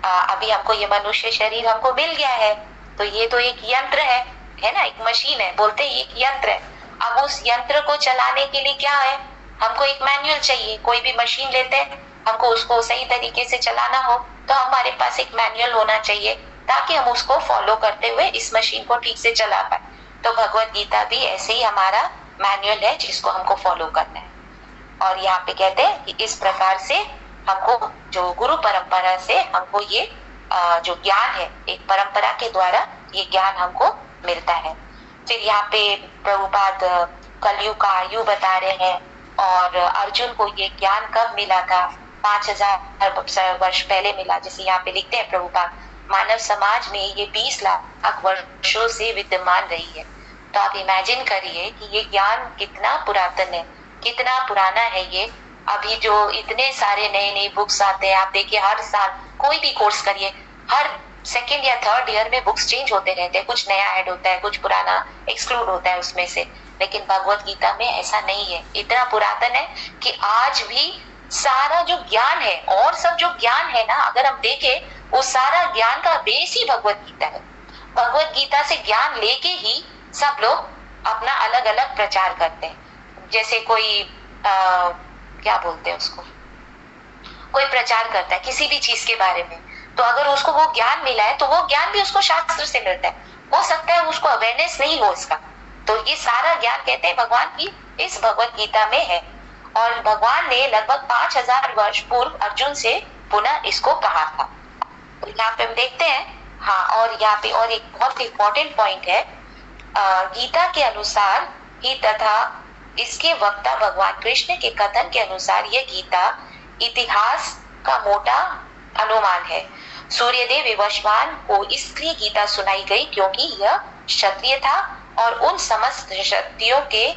अभी हमको ये मनुष्य शरीर हमको मिल गया है, तो ये तो एक यंत्र है ना, एक मशीन है, बोलते ही एक यंत्र है। अब उस यंत्र को चलाने के लिए क्या है, हमको एक मैनुअल चाहिए। कोई भी मशीन लेते हैं, हमको उसको सही तरीके से चलाना हो तो हमारे पास एक मैनुअल होना चाहिए, ताकि हम उसको फॉलो करते हुए इस मशीन को ठीक से चला पाए। तो भगवत गीता भी ऐसे ही हमारा मैनुअल है जिसको हमको फॉलो करना है। और यहाँ पे कहते हैं कि इस प्रकार से हमको जो गुरु परंपरा से हमको ये जो ज्ञान है, एक परंपरा के द्वारा ये ज्ञान हमको मिलता है। फिर यहाँ पे प्रभुपाद कलयुग का आयु बता रहे हैं, और अर्जुन को ये ज्ञान कब मिला था, 5000 वर्ष पहले मिला। जैसे यहाँ पे लिखते हैं प्रभुपाद, मानव समाज में ये 20 लाख वर्षों से विद्यमान रही है। तो आप इमेजिन करिए कि ये ज्ञान कितना पुरातन है, कितना पुराना है ये। अभी जो इतने सारे नए नए बुक्स आते हैं, आप देखिए हर साल कोई भी कोर्स करिए, हर सेकेंड या थर्ड ईयर में बुक्स चेंज होते रहते हैं, कुछ नया ऐड होता है, कुछ पुराना एक्सक्लूड होता है उसमें से। लेकिन भगवत गीता में ऐसा नहीं है, इतना पुरातन है कि आज भी सारा जो ज्ञान है और सब जो ज्ञान है ना, अगर हम देखें वो सारा ज्ञान का बेस ही भगवत गीता है। भगवत गीता से ज्ञान लेके ही सब लोग अपना अलग अलग प्रचार करते हैं। जैसे कोई क्या बोलते हैं उसको, कोई प्रचार करता है किसी भी चीज के बारे में, तो अगर उसको वो ज्ञान मिला है तो वो ज्ञान भी उसको शास्त्र से मिलता है। हो सकता है उसको अवेयरनेस नहीं हो इसका, तो ये सारा ज्ञान कहते हैं भगवान की इस भगवत गीता में है। और भगवान ने लगभग 5000 वर्ष पूर्व अर्जुन से पुनः इसको कहा था। तो यहाँ पे हम देखते हैं, हाँ, और यहाँ पे और एक बहुत इंपॉर्टेंट पॉइंट है, गीता के अनुसार ही तथा इसके वक्ता भगवान कृष्ण के कथन के अनुसार यह गीता इतिहास का मोटा अनुमान है। सूर्यदेव विवस्वान को इसलिए गीता सुनाई गई क्योंकि यह क्षत्रिय था और उन समस्त क्षत्रियों के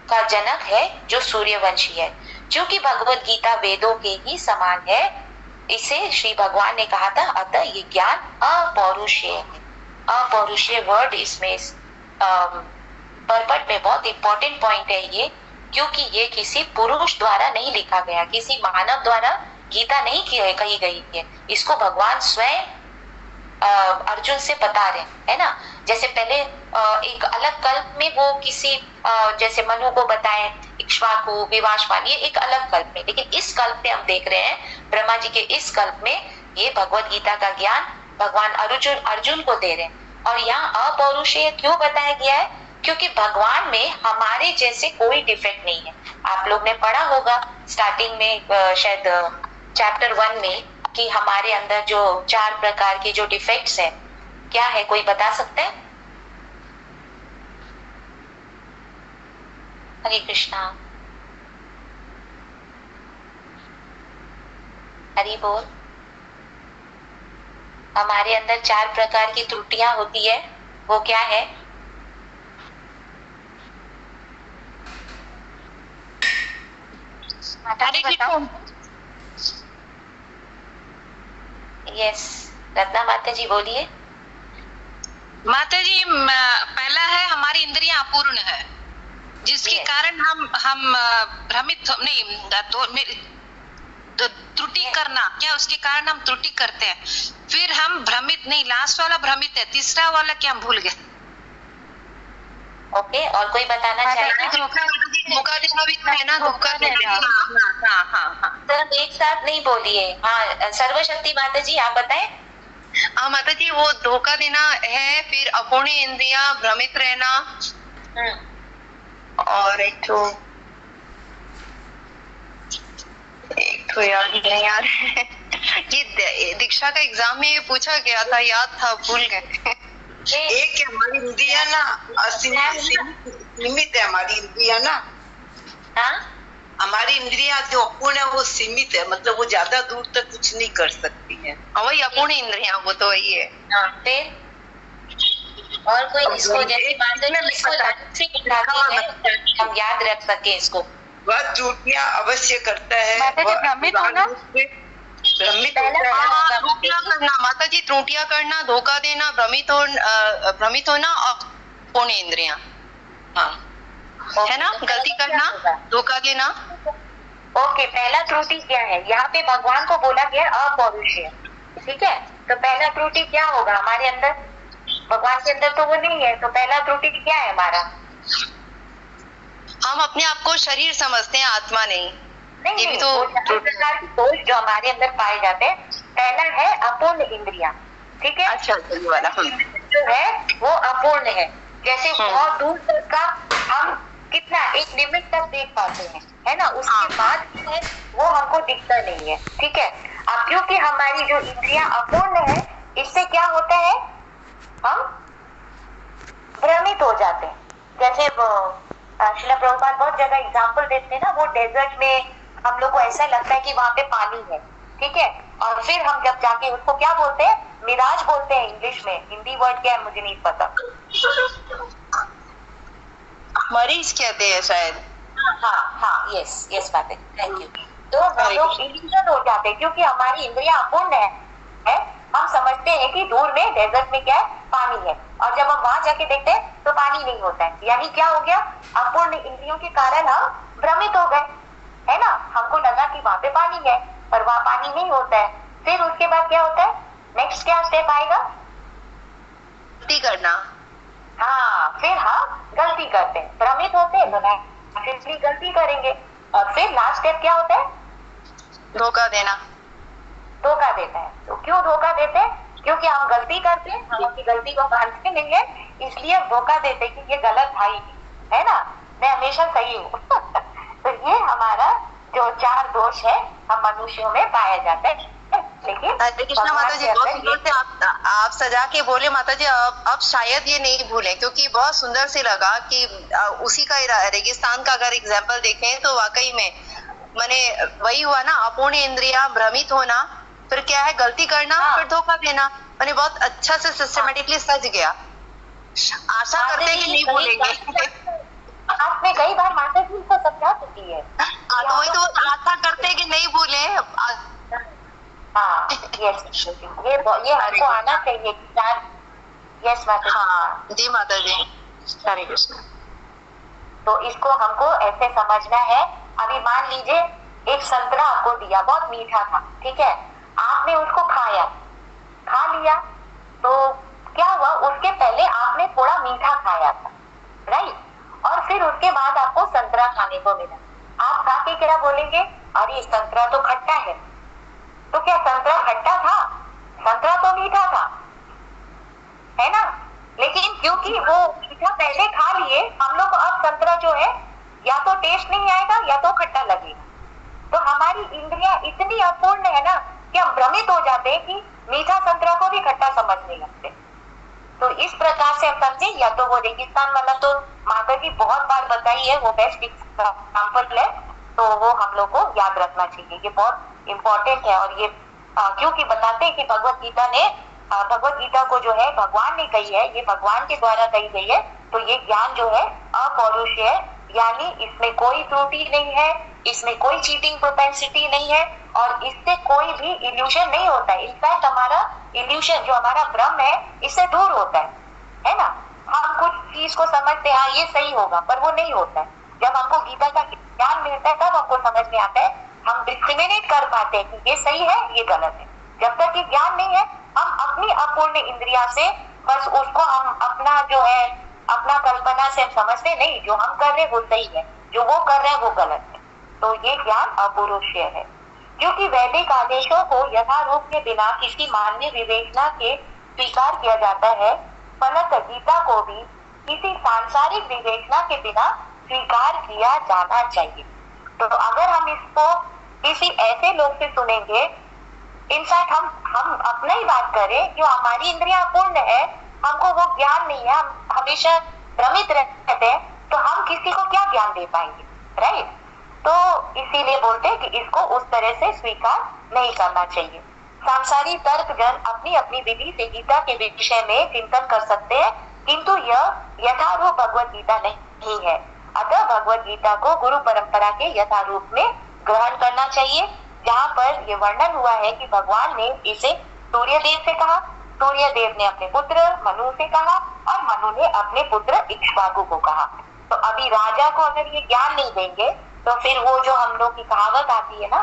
का जनक है जो सूर्यवंशी है। क्योंकि भगवत गीता वेदों के ही समान है, इसे श्री भगवान ने कहा था, अतः ये ज्ञान अपौरुषेय है। अपौरुषेय वर्ड इसमें परपट में बहुत इंपॉर्टेंट पॉइंट है ये, क्योंकि ये किसी पुरुष द्वारा नहीं लिखा गया, किसी मानव द्वारा गीता नहीं कही गई है। इसको भगवान स्वयं अर्जुन से बता रहे है ना। जैसे पहले एक अलग कल्प में वो किसी जैसे मनु को बताए, इक्ष्वाकु, विवाशवान, ये एक अलग कल्प में, लेकिन इस कल्प में हम देख रहे हैं ब्रह्मा जी के इस कल्प में ये भगवत गीता का ज्ञान भगवान अर्जुन को दे रहे हैं। और यहाँ अपौरुषेय क्यों बताया गया है, क्योंकि भगवान में हमारे जैसे कोई डिफेक्ट नहीं है। आप लोग ने पढ़ा होगा स्टार्टिंग में शायद चैप्टर 1 में कि हमारे अंदर जो 4 प्रकार के जो डिफेक्ट्स है, क्या है, कोई बता सकते हैं? हरे कृष्णा, हरि बोल। हमारे अंदर 4 प्रकार की त्रुटियां होती है, वो क्या है? माता जी बताओ। यस, रत्ना माता जी बोलिए। माता जी पहला है हमारी इंद्रियां अपूर्ण है, जिसके Yes. कारण हम भ्रमित नहीं तो त्रुटि करना, क्या उसके कारण हम त्रुटि करते हैं। फिर हम भ्रमित नहीं, लास्ट वाला भ्रमित है, तीसरा वाला क्या हम भूल गए। ओके, और कोई बताना चाहेगा? धोखा देना भी है ना, धोखा देना। हाँ। सर एक साथ नहीं बोलिए। हाँ, सर्वशक्ति माता जी आप बताएं। हाँ माता जी, वो धोखा देना है, फिर अपूर्ण इंद्रियां, भ्रमित रहना, और एक तो याद नहीं आ रहा है। ये दीक्षा का एग्जाम में ये पूछा गया था, याद था, भूल गए। एक हमारी इंद्रिया ना सीमित है, हमारी इंद्रिया ना, हाँ, हमारी इंद्रिया जो अपूर्ण है वो सीमित है, मतलब वो ज्यादा दूर तक कुछ नहीं कर सकती है। वही अपूर्ण इंद्रियां, वो तो वही है। हाँ, फिर और कोई इसको जैसे माता जी इसको लाइन से उठाती है, हम याद रख सके इसको। वह त्रुटियां अवश्य करता है, माता जी, भ्रमित होना? भ्रमित पहला होता है। त्रुटियां करना माता जी, त्रुटियां करना, धोखा देना, भ्रमित होना और अपूर्ण इंद्रियां, हाँ, है ना, गलती करना, धोखा देना। ओके, पहला त्रुटि क्या है? यहाँ पे भगवान को बोला गया अपौरुषेय, ठीक है। तो पहला त्रुटि क्या होगा हमारे अंदर? भगवान के अंदर तो वो नहीं है, तो पहला त्रुटि क्या है हमारा? हम अपने आप को शरीर समझते हैं, आत्मा नहीं। नहीं, ये भी नहीं, तो वो चार प्रकार के दोष जो हमारे अंदर पाए जाते हैं। पहला है अपूर्ण इंद्रियां, ठीक है। अच्छा, ये वाला जो है वो अपूर्ण है, जैसे बहुत दूर तक का हम कितना एक लिमिट तक देख पाते हैं, है ना, उसके बाद जो है वो हमको दिखता नहीं है, ठीक है। अब क्योंकि हमारी जो इंद्रियां अपूर्ण है, इससे क्या होता है, हम भ्रमित हो जाते हैं। जैसे श्रील प्रभुपाद बहुत जगह एग्जाम्पल देते हैं ना, वो डेजर्ट में हम लोग को ऐसा लगता है कि वहां पे पानी है, ठीक है, और फिर हम जब जाके उसको क्या बोलते हैं, मिराज बोलते हैं इंग्लिश में, हिंदी वर्ड क्या है मुझे नहीं पता। मरीज कहते हैं शायद। हाँ, यस बात है, थैंक यू। तो हम लोग इल्यूजन हो जाते हैं क्योंकि हमारी इंद्रियां अपूर्ण है। हम समझते हैं कि दूर में डेजर्ट में क्या है, पानी है, और जब हम वहां जाके देखते हैं तो पानी नहीं होता है। यानी क्या हो गया, अपूर्ण इंद्रियों के कारण हम भ्रमित हो गए, है ना। हमको लगा कि वहां पे पानी है, पर वहां पानी नहीं होता है। फिर उसके बाद क्या होता है, नेक्स्ट क्या स्टेप आएगा, गलती करना। हाँ, फिर हम गलती करते हैं, भ्रमित होते हैं, तो गलती करेंगे, और फिर लास्ट स्टेप क्या होता है, धोखा देना। धोखा देता है। तो क्यों धोखा देते हैं? क्योंकि हम गलती करते हैं, हम अपनी गलती को मानते नहीं है, इसलिए धोखा देते कि ये गलत भाई है ना, मैं हमेशा सही हूँ। तो ये हमारा जो चार दोष है हम मनुष्यों में पाया जाता है। लेकिन हरे कृष्णा माता जी, बहुत सुंदर से आप सजा के बोले माता जी। अब शायद ये नहीं भूलें, क्योंकि बहुत सुंदर से लगा कि उसी का रेगिस्तान का अगर एग्जाम्पल देखें तो वाकई में माने वही हुआ ना, अपूर्ण इंद्रिया, भ्रमित होना, फिर क्या है, गलती करना, फिर धोखा देना, माने बहुत अच्छा से सिस्टमेटिकली सज गया। आशा करते हैं कि नहीं भूलेंगे। आपने कई बार माता जी को समझा चुकी है। तो वही तो आशा करते हैं कि नहीं भूले। हाँ, यस, ये हमको आना चाहिए। यस माता जी। हाँ जी माता जी, हरे कृष्ण। तो इसको हमको ऐसे समझना है। अभी मान लीजिए एक संतरा आपको दिया, बहुत मीठा था, ठीक है, आपने उसको खाया, खा लिया, तो क्या हुआ, उसके पहले आपने थोड़ा मीठा खाया था, राइट, और फिर उसके बाद आपको संतरा खाने को मिला। आप खा के क्या बोलेंगे, अरे संतरा तो खट्टा है। तो क्या संतरा खट्टा था? संतरा तो मीठा था, है ना। लेकिन क्योंकि वो मीठा पहले खा लिए, हम लोग को अब संतरा जो है या तो टेस्ट नहीं आएगा या तो खट्टा लगेगा। तो हमारी इंद्रियां इतनी अपूर्ण है ना कि हम भ्रमित हो जाते हैं कि मीठा संतरा को भी खट्टा समझने लगते। तो इस प्रकार से हम समझे, या तो वो रेगिस्तान वाला तो माता जी बहुत बार बताई है, वो बेस्ट एग्जाम्पल है, तो वो हम लोग को याद रखना चाहिए, ये बहुत इम्पोर्टेंट है। और ये क्योंकि बताते हैं कि भगवत गीता को जो है भगवान ने कही है, ये भगवान के द्वारा कही गई है, तो ये ज्ञान जो है अपौरुषेय है, यानी इसमें कोई त्रुटि नहीं है, इसमें कोई चीटिंग प्रोपेंसिटी नहीं है और इससे कोई भी इल्यूजन नहीं होता है। इनफैक्ट हमारा इल्यूजन जो हमारा भ्रम है इससे दूर होता है ना। हम कुछ चीज को समझते हैं हाँ ये सही होगा, पर वो नहीं होता है। जब हमको गीता का ज्ञान मिलता है तब हमको समझ में आता है, हम डिस्क्रिमिनेट कर पाते हैं कि ये सही है ये गलत है। जब तक ये ज्ञान नहीं है हम अपनी अपूर्ण इंद्रिया से बस उसको हम अपना जो है अपना कल्पना से हम समझते नहीं, जो हम कर रहे हैं वो सही है, जो वो कर रहे हैं वो गलत है। तो ये ज्ञान अपौरुषेय है। क्योंकि वैदिक आदेशों को यथारूप के बिना किसी मान्य विवेचना के स्वीकार किया जाता है, फलत गीता को भी किसी सांसारिक विवेचना के बिना स्वीकार किया जाना चाहिए। तो अगर हम इसको किसी ऐसे लोग से सुनेंगे, इनफैक्ट हम अपना ही बात करें, जो हमारी इंद्रियां अपूर्ण है, हमको वो ज्ञान नहीं है, हम हमेशा भ्रमित रहते हैं, तो हम किसी को क्या ज्ञान दे पाएंगे, राइट। तो इसीलिए बोलते हैं कि इसको उस तरह से स्वीकार नहीं करना चाहिए। सांसारिक तर्कजन अपनी अपनी विधि से गीता के विषय में चिंतन कर सकते हैं, किंतु यह यथारूप भगवत गीता नहीं है। अतः भगवत गीता को गुरु परंपरा के यथारूप में ग्रहण करना चाहिए, जहाँ पर ये वर्णन हुआ है कि भगवान ने इसे सूर्य देव से कहा, सूर्य देव ने अपने पुत्र मनु से कहा और मनु ने अपने पुत्र इक्ष्वाकु को कहा। तो अभी राजा को अगर ये ज्ञान नहीं देंगे तो फिर वो जो हम लोग की कहावत आती है ना,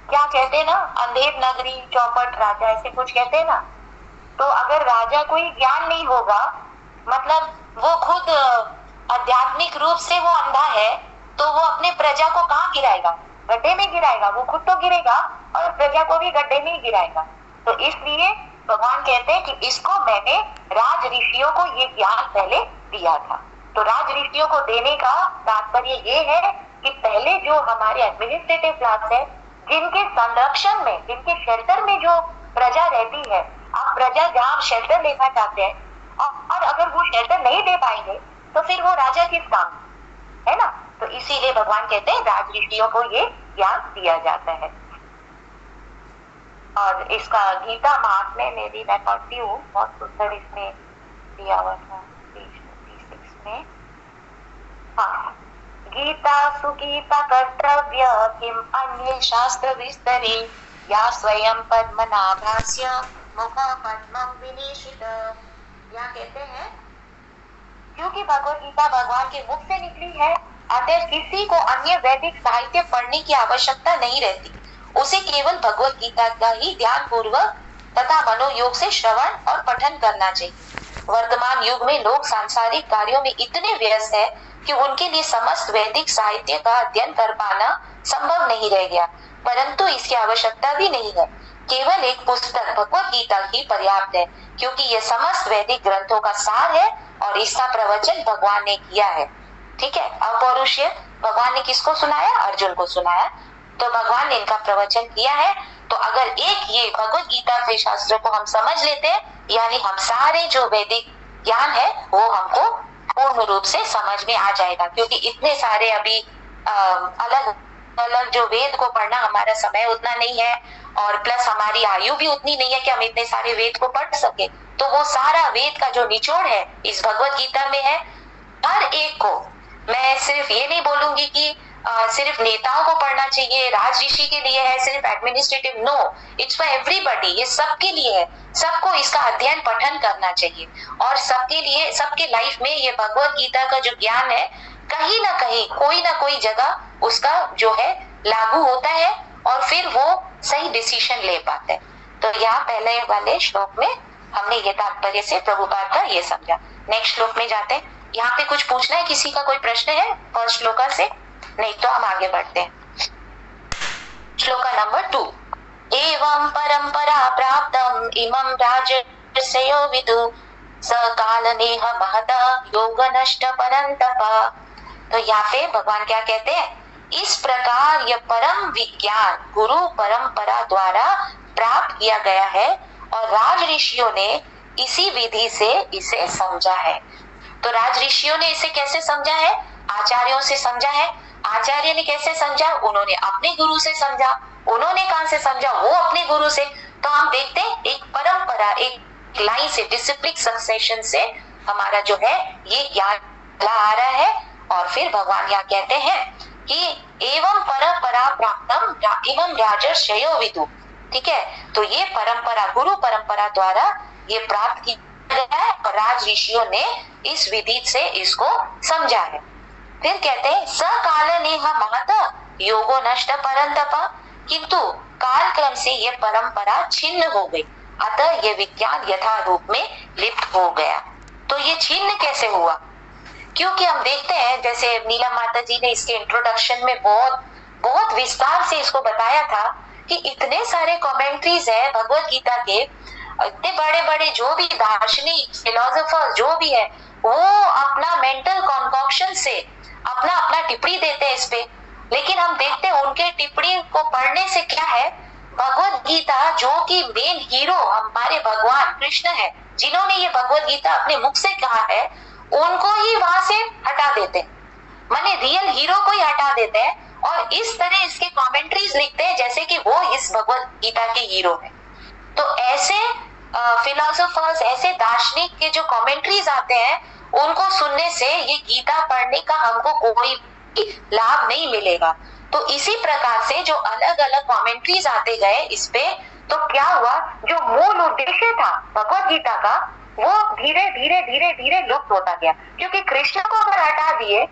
क्या कहते हैं ना, अंधेर नगरी चौपट राजा, ऐसे कुछ कहते हैं ना। तो अगर राजा को ही ज्ञान नहीं होगा, मतलब वो खुद आध्यात्मिक रूप से वो अंधा है, तो वो अपने प्रजा को कहाँ गिराएगा, गड्ढे में गिराएगा। वो खुद तो गिरेगा और प्रजा को भी गड्ढे में ही गिराएगा। तो इसलिए भगवान कहते हैं कि इसको मैंने राज ऋषियों को ये ज्ञान पहले दिया था। तो राज ऋषियों को देने का तात्पर्य ये है कि पहले जो हमारे एडमिनिस्ट्रेटिव क्लास है, जिनके संरक्षण में, जिनके शेल्टर में जो प्रजा रहती है, आप प्रजा जहाँ शेल्टर लेना चाहते हैं और अगर वो शेल्टर नहीं दे पाएंगे तो फिर वो राजा किस काम है ना। तो इसीलिए भगवान कहते हैं राज ऋषियों को ये ज्ञान दिया जाता है। और इसका गीता महात्म्य में भी मैं पढ़ती हूँ, बहुत सुंदर इसमें दिया हुआ था 36 में। हाँ, गीता सुगीता कर्तव्य किम अन्य शास्त्र विस्तरे या स्वयं पद्मनाभास्य मुखा पद्मं विनिशित। यहाँ कहते हैं क्योंकि भगवत गीता भगवान के मुख से निकली है, अतः किसी को अन्य वैदिक साहित्य पढ़ने की आवश्यकता नहीं रहती। उसे केवल भगवत गीता का ही ध्यान पूर्वक तथा मनोयोग से श्रवण और पठन करना चाहिए। वर्तमान युग में लोग सांसारिक कार्यों में इतने व्यस्त हैं कि उनके लिए समस्त वैदिक साहित्य का अध्ययन कर पाना संभव नहीं रह गया, परंतु इसकी आवश्यकता भी नहीं है। केवल एक पुस्तक भगवत गीता ही पर्याप्त है, क्योंकि यह समस्त वैदिक ग्रंथों का सार है और इसका प्रवचन भगवान ने किया है। ठीक है, अपौरुषेय भगवान ने किसको सुनाया? अर्जुन को सुनाया। तो भगवान ने इनका प्रवचन किया है। तो अगर एक ये भगवत गीता के शास्त्र को हम समझ लेते हैं, यानी हम सारे जो वैदिक ज्ञान है वो हमको पूर्ण रूप से समझ में आ जाएगा। क्योंकि इतने सारे अभी अलग अलग जो वेद को पढ़ना हमारा समय उतना नहीं है, और प्लस हमारी आयु भी उतनी नहीं है कि हम इतने सारे वेद को पढ़ सके। तो वो सारा वेद का जो निचोड़ है इस भगवत गीता में है। हर एक को मैं सिर्फ ये नहीं बोलूंगी कि सिर्फ नेताओं को पढ़ना चाहिए, राज ऋषि के लिए है, सिर्फ administrative, no, it's for everybody. ये सबके लिए है, सबको इसका अध्ययन पठन करना चाहिए। और सबके लिए, सबके लाइफ में ये भगवत गीता का जो ज्ञान है कहीं ना कहीं कोई ना कोई जगह उसका जो है लागू होता है और फिर वो सही डिसीजन ले पाते हैं। तो यहाँ पहले वाले श्लोक में हमने ये तात्पर्य से प्रभुपाद का ये समझा। नेक्स्ट श्लोक में जाते हैं। यहाँ पे कुछ पूछना है, किसी का कोई प्रश्न है फर्स्ट श्लोका से? नहीं तो हम आगे बढ़ते हैं। श्लोका नंबर 2। एवं परंपरा प्राप्तम इमं राजर्षयो विदु सकालनेह महता योग नष्ट परंतप। तो यहाँ पे भगवान क्या कहते हैं? इस प्रकार यह परम विज्ञान गुरु परंपरा द्वारा प्राप्त किया गया है और राज ऋषियों ने इसी विधि से इसे समझा है। तो राज ऋषियों ने इसे कैसे समझा है? आचार्यों से समझा है। आचार्य ने कैसे समझा? उन्होंने अपने गुरु से समझा। उन्होंने कहां से समझा? वो अपने गुरु से। तो हम देखते हैं एक परंपरा, एक लाइन से, डिसिप्लिक सक्सेशन से हमारा जो है ये ज्ञान आ रहा है और फिर भगवान यहाँ कहते हैं कि एवं परपरा प्राप्तम एवं राजर्षयो विदु। ठीक है, तो ये परंपरा, गुरु परंपरा द्वारा ये प्राप्त किया गया है और राज ऋषियों ने इस विधि से इसको समझा है। फिर कहते हैं सकाल ने महत योगो नष्ट परंतप, किंतु काल क्रम से ये परंपरा छिन्न हो गई, अतः ये विज्ञान यथा रूप में लिप्त हो गया। तो ये छिन्न कैसे हुआ? क्योंकि हम देखते हैं जैसे नीलम माता जी ने इसके इंट्रोडक्शन में बहुत विस्तार से इसको बताया था कि इतने सारे कमेंट्रीज है भगवत गीता के, इतने बड़े बड़े जो भी दार्शनिक फिलोसोफर जो भी है वो अपना मेंटल कॉन्कॉक्शन से अपना अपना टिप्पणी देते हैं इस पे। लेकिन हम देखते हैं उनके टिप्पणी को पढ़ने से क्या है, भगवत गीता जो कि मेन हीरो हमारे भगवान कृष्ण है, जिन्होंने ये भगवत गीता अपने मुख से कहा है, उनको ही वहां से हटा देते हैं, माने रियल हीरो को ही हटा देते हैं और इस तरह इसके कमेंट्रीज लिखते हैं जैसे कि वो इस भगवत गीता के हीरो हैं। तो ऐसे फिलोसोफर्स, ऐसे दार्शनिक के जो कमेंट्रीज आते हैं उनको सुनने से ये गीता पढ़ने का हमको कोई लाभ नहीं मिलेगा। तो इसी प्रकार से जो अलग अलग कमेंट्रीज आते गए इस पे, तो क्या हुआ, जो मूल उद्देश्य था भगवत गीता का वो धीरे धीरे धीरे धीरे लुप्त होता गया। क्योंकि कृष्ण को अगर हटा दिए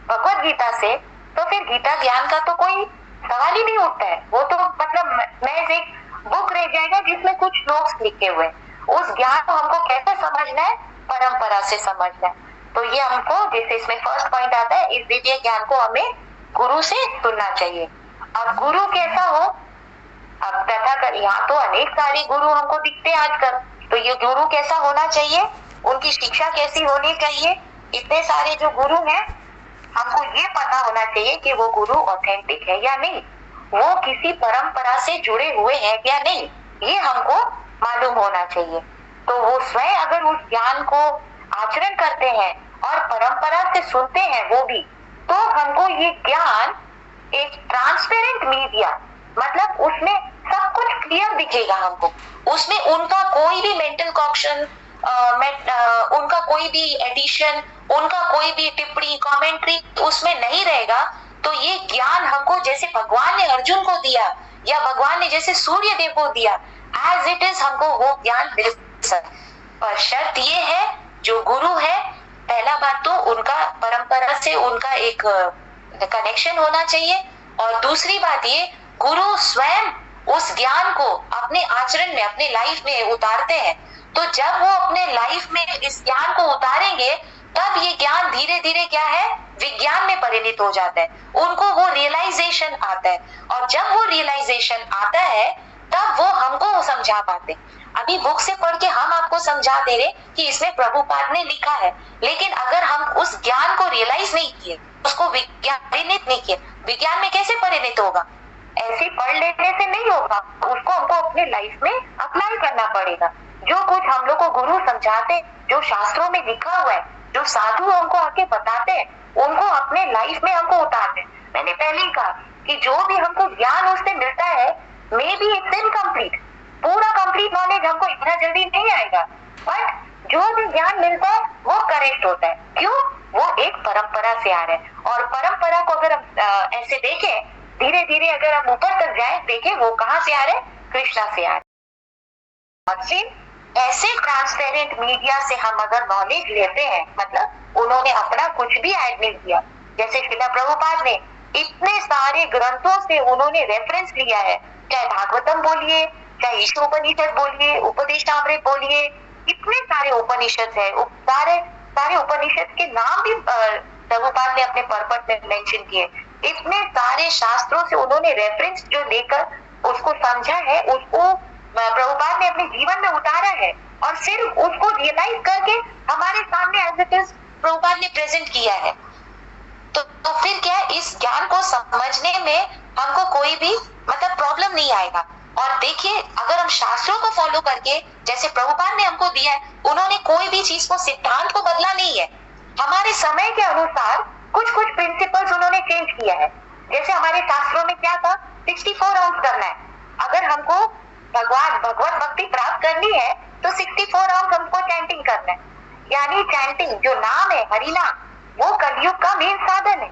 भगवत गीता से तो फिर गीता ज्ञान का तो कोई सवाल ही नहीं उठता है। वो तो मतलब महज एक बुक रह जाएगा जिसमें कुछ नोट्स लिखे हुए। उस ज्ञान को हमको कैसे समझना है, परंपरा से समझना है। तो ये हमको, जैसे इसमें फर्स्ट पॉइंट आता है, इस दिव्य ज्ञान को हमें गुरु से सुनना चाहिए। अब गुरु कैसा हो, अब तथाकथ यहाँ तो अनेक सारे गुरु हमको दिखते हैं आजकल, तो ये गुरु कैसा होना चाहिए, उनकी शिक्षा कैसी होनी चाहिए। इतने सारे जो गुरु हैं हमको ये पता होना चाहिए कि वो गुरु ऑथेंटिक है या नहीं, वो किसी परंपरा से जुड़े हुए हैं या नहीं, ये हमको मालूम होना चाहिए। तो वो स्वयं अगर उस ज्ञान को आचरण करते हैं और परंपरा से सुनते हैं वो भी, तो हमको ये ज्ञान एक ट्रांसपेरेंट मीडिया, मतलब उसमें सब कुछ क्लियर दिखेगा हमको, उसमें उनका कोई भी मेंटल कॉक्शन, उनका कोई भी एडिशन, उनका कोई भी टिप्पणी कमेंट्री उसमें नहीं रहेगा। तो ये ज्ञान हमको जैसे भगवान ने अर्जुन को दिया या भगवान ने जैसे सूर्य देव को दिया, एज इट इज हमको वो ज्ञान मिल सकता। पर शर्त ये है, जो गुरु है, पहला बात तो उनका परंपरा से उनका एक कनेक्शन होना चाहिए, और दूसरी बात ये, गुरु स्वयं उस ज्ञान को अपने आचरण में, अपने लाइफ में उतारते हैं। तो जब वो अपने लाइफ में इस ज्ञान को उतारेंगे तब ये ज्ञान धीरे धीरे क्या है, विज्ञान में परिणित हो जाता है, उनको वो रियलाइजेशन आता है, और जब वो रियलाइजेशन आता है तब वो हमको समझा पाते। अभी बुक से पढ़ के हम आपको समझा दे रहे कि इसमें प्रभुपाद ने लिखा है, लेकिन अगर हम उस ज्ञान को रियलाइज नहीं किए, उसको विज्ञान परिणित नहीं किए, विज्ञान में कैसे परिणित होगा? ऐसे पढ़ लेने से नहीं होगा, उसको हमको अपने लाइफ में अप्लाई करना पड़ेगा। जो कुछ हम लोग को गुरु समझाते, जो शास्त्रों में लिखा हुआ है, जो साधु हमको आके बताते हैं, उनको अपने लाइफ में हमको उतारते हैं। मैंने पहले ही कहा कि जो भी हमको ज्ञान उससे मिलता है, मे बी इट्स इनकम्प्लीट, पूरा कंप्लीट नॉलेज हमको इतना जल्दी नहीं आएगा, बट जो भी ज्ञान मिलता है वो करेक्ट होता है। क्यों? वो एक परंपरा से आ रहा है, और परंपरा को अगर हम ऐसे देखें, धीरे धीरे अगर हम ऊपर तक जाए, देखें वो कहाँ से आ रहे हैं, कृष्णा से आ रहे हैं। और फिर ऐसे ट्रांसपेरेंट मीडिया से हम अगर नॉलेज लेते हैं, मतलब उन्होंने अपना कुछ भी ऐड नहीं किया, जैसे श्रील प्रभुपाद ने इतने सारे ग्रंथों से उन्होंने रेफरेंस लिया है, चाहे भागवतम बोलिए, चाहे ईशोपनिषद बोलिए, उपदेशामृत बोलिए, इतने सारे उपनिषद है, सारे उपनिषद के नाम भी प्रभुपाद ने अपने पर्पट में मेंशन किए। इतने सारे शास्त्रों से उन्होंने रेफरेंस जो लेकर उसको समझा है, उसको प्रभुपाद ने अपने जीवन में उतारा है, और फिर उसको रियलाइज करके हमारे सामने एज इट इज प्रभुपाद ने प्रेजेंट किया है। तो फिर क्या है, इस ज्ञान को समझने में हमको कोई भी मतलब प्रॉब्लम नहीं आएगा। और देखिए, अगर हम शास्त्रों को फॉलो करके, जैसे प्रभुपाद ने हमको दिया है, उन्होंने कोई भी चीज को, सिद्धांत को बदला नहीं है, हमारे समय के अनुसार कुछ कुछ प्रिंसिपल्स उन्होंने चेंज किया है। जैसे हमारे शास्त्रों में क्या था, 64 राउंड करना है, अगर हमको भगवत भक्ति प्राप्त करनी है तो 64 राउंड हमको चैंटिंग करना है। यानी चैंटिंग जो नाम है, हरि नाम, वो कलयुग का मेन साधन है।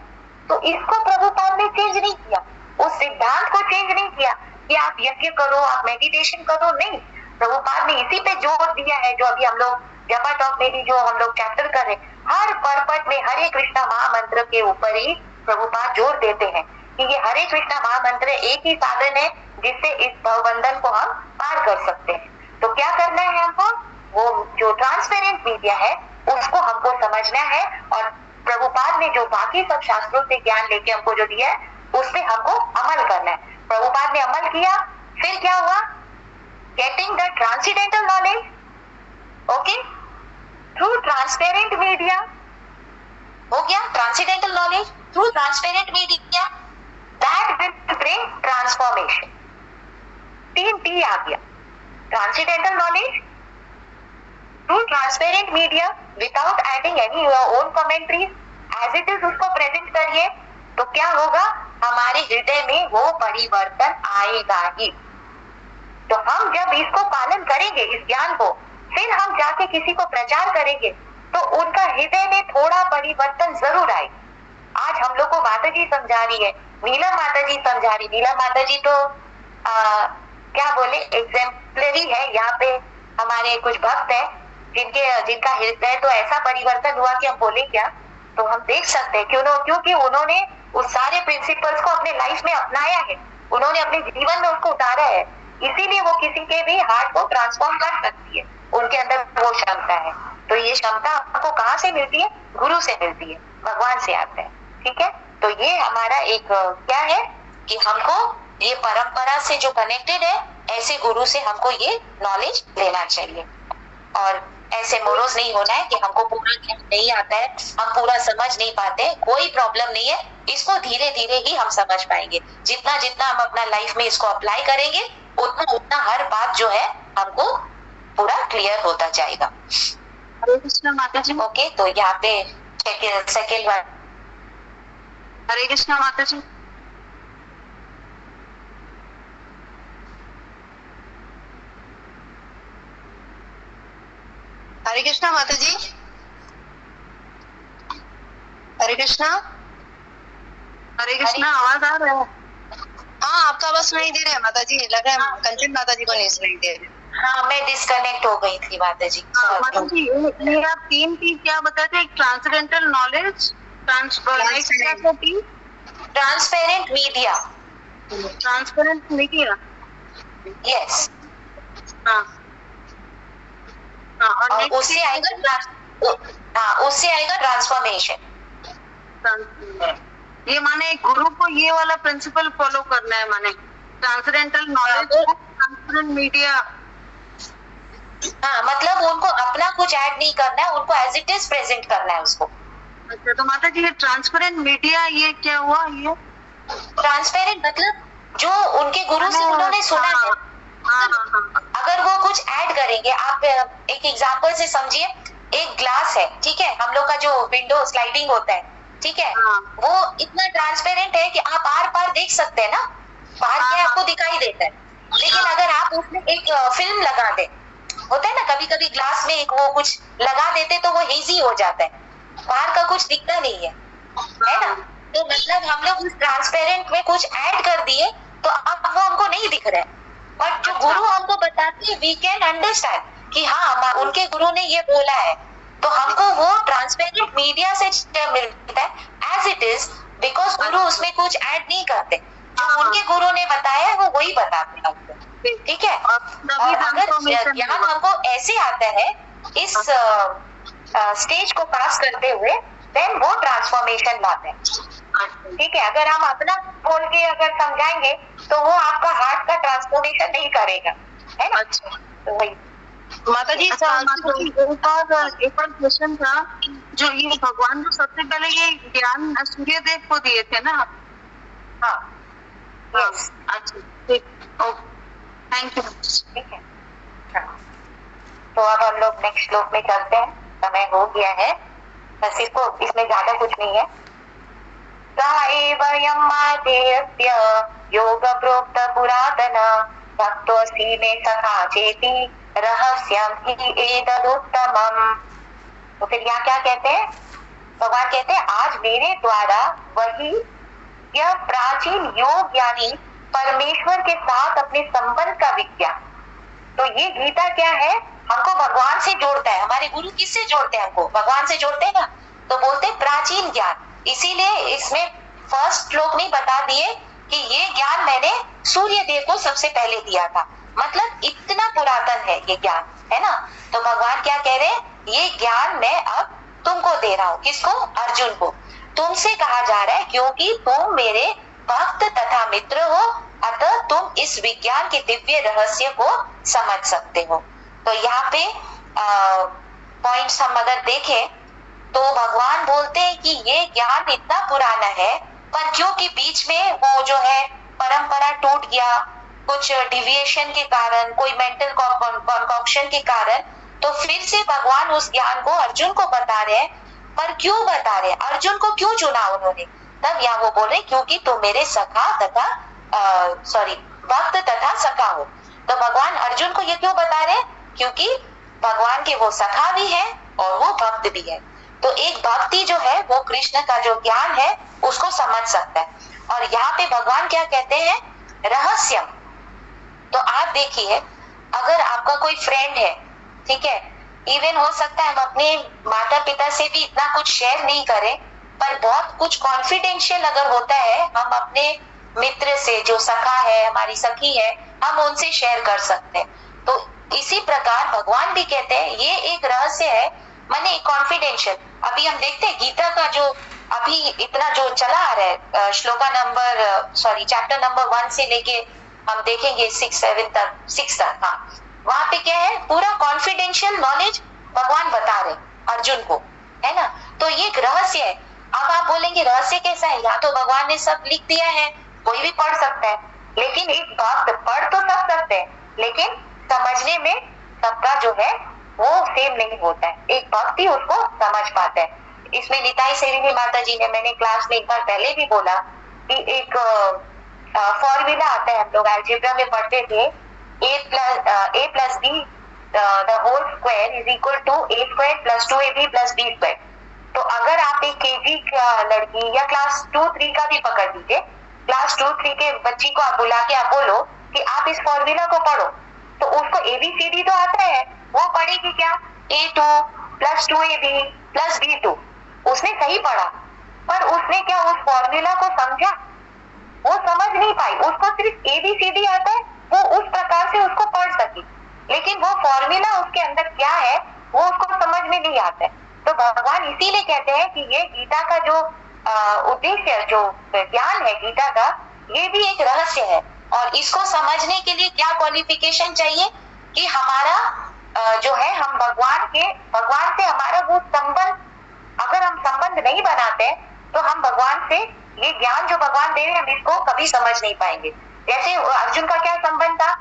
तो इसको प्रभुपाद ने चेंज नहीं किया, उस सिद्धांत को चेंज नहीं किया कि आप यज्ञ करो, आप मेडिटेशन करो, नहीं। प्रभुपाद ने इसी पे जोर दिया है, जो अभी हम लोग जपा टॉक में भी जो हम लोग चैप्टर कर रहे हैं, हर पर्पट में हरे कृष्णा महामंत्र के ऊपर ही प्रभुपाद जोर देते हैं कि ये हरे कृष्णा महामंत्र एक ही साधन है जिससे इस भवबंधन को हम पार कर सकते हैं। तो क्या करना है हमको, वो जो ट्रांसपेरेंट मीडिया है उसको हमको समझना है, और प्रभुपाद ने जो बाकी सब शास्त्रों से ज्ञान लेके हमको जो दिया है उस पे हमको अमल करना है। प्रभुपाद ने अमल किया, फिर क्या हुआ, getting the transcendental knowledge, okay, through transparent media, हो गया transcendental knowledge through transparent media, that will bring transformation. 3T आ गया, transcendental knowledge through transparent media without adding any your own commentaries, as it is उसको present करिए, तो क्या होगा, हमारे हृदय में वो परिवर्तन आएगा ही। तो हम जब इसको पालन करेंगे, इस ज्ञान को, फिर हम जाके किसी को प्रचार करेंगे तो उनका हृदय में थोड़ा परिवर्तन जरूर आए। आज हम लोग को माता जी समझा रही है, नीलम माता जी समझा रही, नीलम माता जी तो क्या बोले, एग्जाम्पलरी है। यहाँ पे हमारे कुछ भक्त है जिनका हृदय तो ऐसा परिवर्तन हुआ कि हम बोले क्या, तो हम देख सकते हैं क्योंकि उन्होंने उस सारे प्रिंसिपल्स को अपने लाइफ में अपनाया है, उन्होंने अपने जीवन में उसको उतारा है, इसीलिए वो किसी के भी हार्ट को ट्रांसफॉर्म कर सकती है, उनके अंदर वो क्षमता है। तो ये क्षमता आपको कहाँ से मिलती है, गुरु से मिलती है, भगवान से आता है, ठीक है। तो ये हमारा एक क्या है कि हमको ये परंपरा से जो कनेक्टेड है, ऐसे गुरु से हमको ये नॉलेज लेना चाहिए, और ऐसे मोरोज नहीं होना है कि हमको पूरा ज्ञान नहीं आता है, हम पूरा समझ नहीं पाते, कोई प्रॉब्लम नहीं है, इसको धीरे धीरे ही हम समझ पाएंगे। जितना जितना हम अपना लाइफ में इसको अप्लाई करेंगे उतना उतना हर बात जो है हमको पूरा क्लियर होता जाएगा। हरे कृष्णा माता जी। ओके, तो यहाँ पे सेकेंड वन, हरे कृष्णा माता जी। हरे कृष्णा माता जी, हरे कृष्णा, हरे कृष्णा, आवाज आ रहा है? हाँ आपका आवाज सुनाई दे रहा है माता जी, लग रहा है कंचन माता जी को नहीं सुनाई दे रहा। हाँ मैं डिस्कनेक्ट हो गई थी माता जी। माता जी ये आप 3T क्या बताते, एक transcendental knowledge, transparent media, transparent media, yes, हाँ हाँ, और और उससे आएगा ट्रांसफॉर्मेशन। ये माने गुरु को ये वाला प्रिंसिपल फॉलो करना है, माने ट्रांसडेंटल नॉलेज, ट्रांसपेरेंट मीडिया। हाँ मतलब उनको अपना कुछ ऐड नहीं करना है, उनको एज इट इज प्रेजेंट करना है उसको। अच्छा, तो माता जी ये ट्रांसपेरेंट मीडिया ये क्या हुआ, ये ट्रांसपेरेंट मतलब जो उनके गुरु से उन्होंने सुना है, अगर वो कुछ ऐड करेंगे, आप एक एग्जांपल से समझिए, एक ग्लास है, ठीक है, हम लोग का जो विंडो स्लाइडिंग होता है, ठीक है, वो इतना ट्रांसपेरेंट है कि आप आर पार देख सकते हैं ना, बाहर क्या आपको दिखाई देता है, लेकिन अगर आप उसमें एक फिल्म लगा दे, होता है ना कभी कभी ग्लास में एक वो कुछ लगा देते तो वो हेजी हो जाता है, बाहर का कुछ दिखता नहीं है ना। तो मतलब हम लोग उस ट्रांसपेरेंट में कुछ ऐड कर दिए तो अब वो हमको नहीं दिख रहा है, बट जो गुरु हमको बताते हैं वी कैन अंडरस्टैंड कि हाँ उनके गुरु ने ये बोला है, तो हमको वो ट्रांसपेरेंट मीडिया से मिलता है एज इट इज, बिकॉज गुरु उसमें कुछ ऐड नहीं करते, जो उनके गुरु ने बताया है वो वही बताते हैं हमको, ठीक है। और अगर ज्ञान हमको ऐसे आता है इस स्टेज को पास करते हुए, देन वो ट्रांसफॉर्मेशन लाते हैं, ठीक है। अगर हम अपना बोल के अगर समझाएंगे तो वो आपका हार्ट का ट्रांसफॉर्मेशन नहीं करेगा, है ना। तो वही माता जी एक और क्वेश्चन था, जो ये भगवान जो सबसे पहले ये ज्ञान सूर्य देव को दिए थे ना। हाँ यस, अच्छा ठीक, थैंक यू, ठीक है। तो अब हम लोग नेक्स्ट श्लोक में चलते हैं, समय हो गया है, बस इसको इसमें ज्यादा कुछ नहीं है। एवं मातेयस्य योग प्रोक्त पुरातन भक्तोऽसि मे सखा चेति रहस्यं हि एतदुत्तमम्। तो फिर यहाँ क्या कहते हैं, भगवान कहते हैं आज मेरे द्वारा वही यह प्राचीन योग यानी परमेश्वर के साथ अपने संबंध का विज्ञान। तो ये गीता क्या है, हमको भगवान से जोड़ता है। हमारे गुरु किससे जोड़ते हैं? हमको भगवान से जोड़ते हैं ना। तो बोलते हैं प्राचीन ज्ञान, इसीलिए इसमें फर्स्ट श्लोक में बता दिए कि ये ज्ञान मैंने सूर्य देव को सबसे पहले दिया था। मतलब इतना पुरातन है ये ज्ञान, है ना। तो भगवान क्या कह रहे हैं, ये ज्ञान मैं अब तुमको दे रहा हूँ। किसको? अर्जुन को। तुमसे कहा जा रहा है क्योंकि तुम मेरे भक्त तथा मित्र हो, अतः तुम इस विज्ञान के दिव्य रहस्य को समझ सकते हो। तो यहाँ पे पॉइंट्स हम अगर देखें तो भगवान बोलते हैं कि ये ज्ञान इतना पुराना है, पर क्योंकि बीच में वो जो है परंपरा टूट गया, कुछ डिविएशन के कारण, कोई मेंटल कॉन्कॉक्शन के कारण, तो फिर से भगवान उस ज्ञान को अर्जुन को बता रहे हैं। पर क्यों बता रहे हैं? अर्जुन को क्यों चुना उन्होंने? तब यहाँ वो बोल रहे क्योंकि तुम मेरे सखा तथा भक्त तथा सखा हो। तो भगवान अर्जुन को ये क्यों बता रहे हैं? क्योंकि भगवान के वो सखा भी है और वो भक्त भी है। तो एक भक्ति जो है वो कृष्ण का जो ज्ञान है उसको समझ सकता है। और यहाँ पे भगवान क्या कहते हैं? रहस्यम। तो आप देखिए, अगर आपका कोई फ्रेंड है, ठीक है, इवन हो सकता है हम अपने माता पिता से भी इतना कुछ शेयर नहीं करें, पर बहुत कुछ कॉन्फिडेंशियल अगर होता है, हम अपने मित्र से, जो सखा है, हमारी सखी है, हम उनसे शेयर कर सकते हैं। तो इसी प्रकार भगवान भी कहते हैं ये एक रहस्य है, माने कॉन्फिडेंशियल। अभी हम देखते हैं गीता का जो अभी इतना जो चला आ रहा है, चैप्टर नंबर 1 से लेके हम देखेंगे 6 तक, हाँ, वहां पे क्या है, पूरा कॉन्फिडेंशियल नॉलेज भगवान बता रहे अर्जुन को, है ना। तो ये एक रहस्य है। अब आप बोलेंगे रहस्य कैसा है? या तो भगवान ने सब लिख दिया है, कोई भी पढ़ सकता है, लेकिन एक भक्त पढ़ तो सब सकते हैं, लेकिन समझने में सबका जो है वो सेम नहीं होता है। एक भक्त ही उसको समझ पाता है। इसमें निताई सेविनी माता जी ने, मैंने क्लास में एक बार पहले भी बोला कि एक फॉर्मूला आता है, हम लोग अलजेब्रा में पढ़ते थे, a plus b the whole square is equal to a square plus 2ab plus b square। तो अगर आप एक केजी का लड़की या क्लास 2-3 का भी पकड़ लीजिए, क्लास 2-3 के बच्ची को आप बुला के आप बोलो कि आप इस फॉर्मूला को पढ़ो, तो उसको ABCD तो आता है, वो पढ़ेगी क्या? A2 plus 2ab plus b2। उसने सही पढ़ा, पर उसने क्या उस फॉर्मूला को समझा? वो समझ नहीं पाई। उसको सिर्फ ABCD आता है, वो उस प्रकार से उसको पढ़ सकी, लेकिन वो फॉर्मूला उसके अंदर क्या है वो उसको समझ में नहीं आता है। तो भगवान इसीलिए कहते हैं कि ये गीता का जो उद्देश्य, जो ज्ञान है गीता का, ये भी एक रहस्य है। और इसको समझने के लिए क्या क्वालिफिकेशन चाहिए कि हमारा जो है, हम भगवान से हमारा वो संबंध, अगर हम संबंध नहीं बनाते तो हम भगवान से ये ज्ञान जो भगवान दे रहे हैं हम इसको कभी समझ नहीं पाएंगे। जैसे अर्जुन का क्या संबंध था?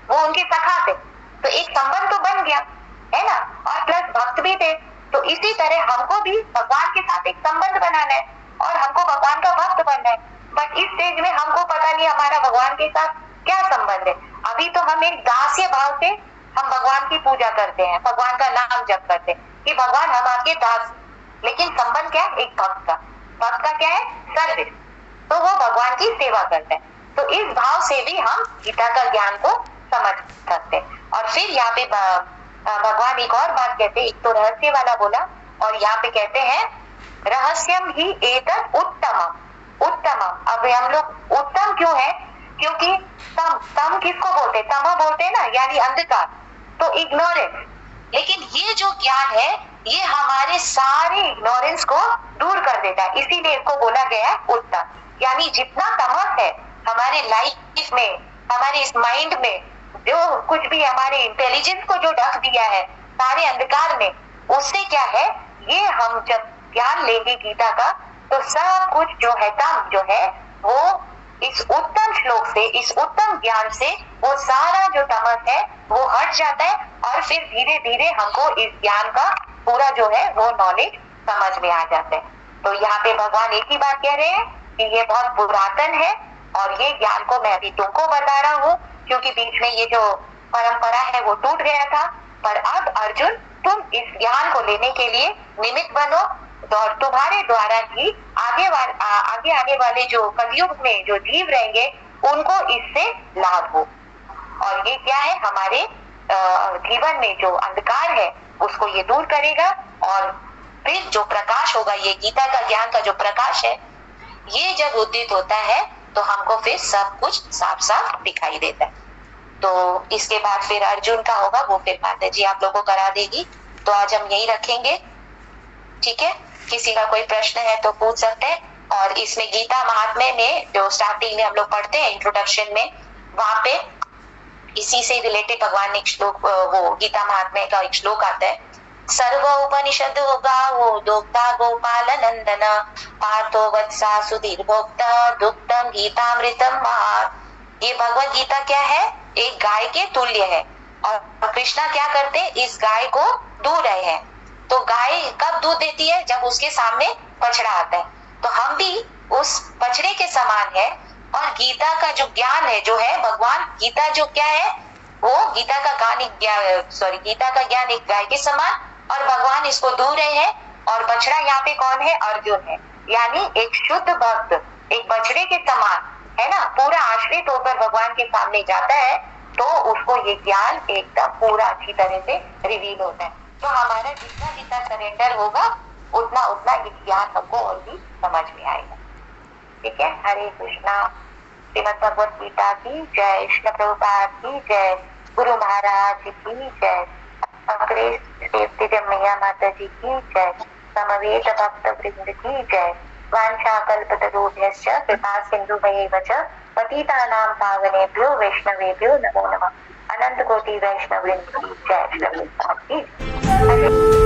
वो उनके सखा थे, तो एक संबंध तो बन गया, है ना, और प्लस भक्त भी थे। तो इसी तरह हमको भी भगवान के साथ एक संबंध बनाना है और हमको भगवान का भक्त बनना है। बट इस स्टेज में हमको पता नहीं हमारा भगवान के साथ क्या संबंध है। अभी तो हम एक दास्य भाव से हम भगवान की पूजा करते हैं, भगवान का नाम जप करते हैं कि भगवान हम आपके दास, लेकिन संबंध क्या है? एक भक्त का। भक्त का क्या है? सर्विस। तो वो भगवान की सेवा करता है। तो इस भाव से भी हम गीता का ज्ञान को समझ सकते हैं। और फिर यहाँ पे भगवान एक और बात कहते हैं, एक तो रहस्य वाला बोला, और यहाँ पे कहते हैं रहस्यम ही एतत् उत्तमम। उत्तमम, अब हम लोग उत्तम क्यों है? क्योंकि तम किसको बोलते? तम बोलते हैं ना, यानी अंधकार, तो इग्नोरेंस। लेकिन ये जो ज्ञान है ये हमारे सारे इग्नोरेंस को दूर कर देता है, इसीलिए इसको बोला गया है उत्तम। यानी जितना तमस है हमारे लाइफ में, हमारे इस माइंड में, जो कुछ भी हमारे इंटेलिजेंस को जो ढक दिया है सारे अंधकार में, उससे क्या है, ये हम जब ज्ञान लेंगे गीता का, तो सब कुछ जो है तम जो है वो इस उत्तम श्लोक से, इस उत्तम ज्ञान से वो सारा जो तमस है वो हट जाता है, और फिर धीरे धीरे हमको इस ज्ञान का पूरा जो है वो नॉलेज समझ में आ जाता है। तो यहाँ पे भगवान एक ही बात कह रहे हैं कि ये बहुत पुरातन है और ये ज्ञान को मैं अभी तुमको बता रहा हूँ, क्योंकि बीच में ये जो परंपरा है वो टूट गया था। पर अब अर्जुन तुम इस ज्ञान को लेने के लिए निमित्त बनो, तुम्हारे द्वारा ही आगे आने वाले जो कलयुग में जो जीव रहेंगे उनको इससे लाभ हो। और ये क्या है, हमारे जीवन में जो अंधकार है उसको ये दूर करेगा, और फिर जो प्रकाश होगा, ये गीता का ज्ञान का जो प्रकाश है, ये जब उदित होता है तो हमको फिर सब कुछ साफ साफ दिखाई देता है। तो इसके बाद फिर अर्जुन का होगा, वो फिर माता जी आप लोगों को करा देगी। तो आज हम यही रखेंगे, ठीक है। किसी का कोई प्रश्न है तो पूछ सकते हैं। और इसमें गीता महात्म्य में जो स्टार्टिंग में हम लोग पढ़ते हैं इंट्रोडक्शन में, वहां पे इसी से रिलेटेड भगवान ने एक श्लोक, वो गीता महात्म्य का एक श्लोक आता है, सर्व उपनिषद गावो दोग्धा गोपाल नंदन पार्थो वत्सा सुधीर भोक्ता दुग्धम गीतामृतम महा। ये भगवत गीता क्या है, एक गाय के तुल्य है। और कृष्णा क्या करते, इस गाय को दूह रहे हैं। तो गाय कब दूध देती है, जब उसके सामने बछड़ा आता है। तो हम भी उस बछड़े के समान है। और गीता का जो ज्ञान है, जो है भगवान, गीता जो क्या है, वो गीता का गीता का ज्ञान एक गाय के समान, और भगवान इसको दूह रहे हैं। और बछड़ा यहाँ पे कौन है, अर्जुन है। यानी एक शुद्ध भक्त एक बछड़े के समान है ना, पूरा आश्रित होकर भगवान के सामने जाता है, तो उसको ये ज्ञान एकदम पूरा अच्छी तरह से रिवील होता है। तो हमारा जितना जितना सरेंडर होगा उतना उतना ये ज्ञान हमको और भी समझ में आएगा। ठीक है। हरे कृष्णा। श्रीमद् भगवत गीता की जय, कृष्ण प्रभुपाद की जय, गुरु महाराज की जय, मैया माता जी की जय, समवेत भक्त वृंद की जय। वाञ्छाकल्पतरुभ्यश्च कृपा सिन्धुभ्यैव च पतितानां पावनेभ्यो वैष्णवेभ्यो नमो नमः। अनंत कोटि वैष्णव वृंद की जय।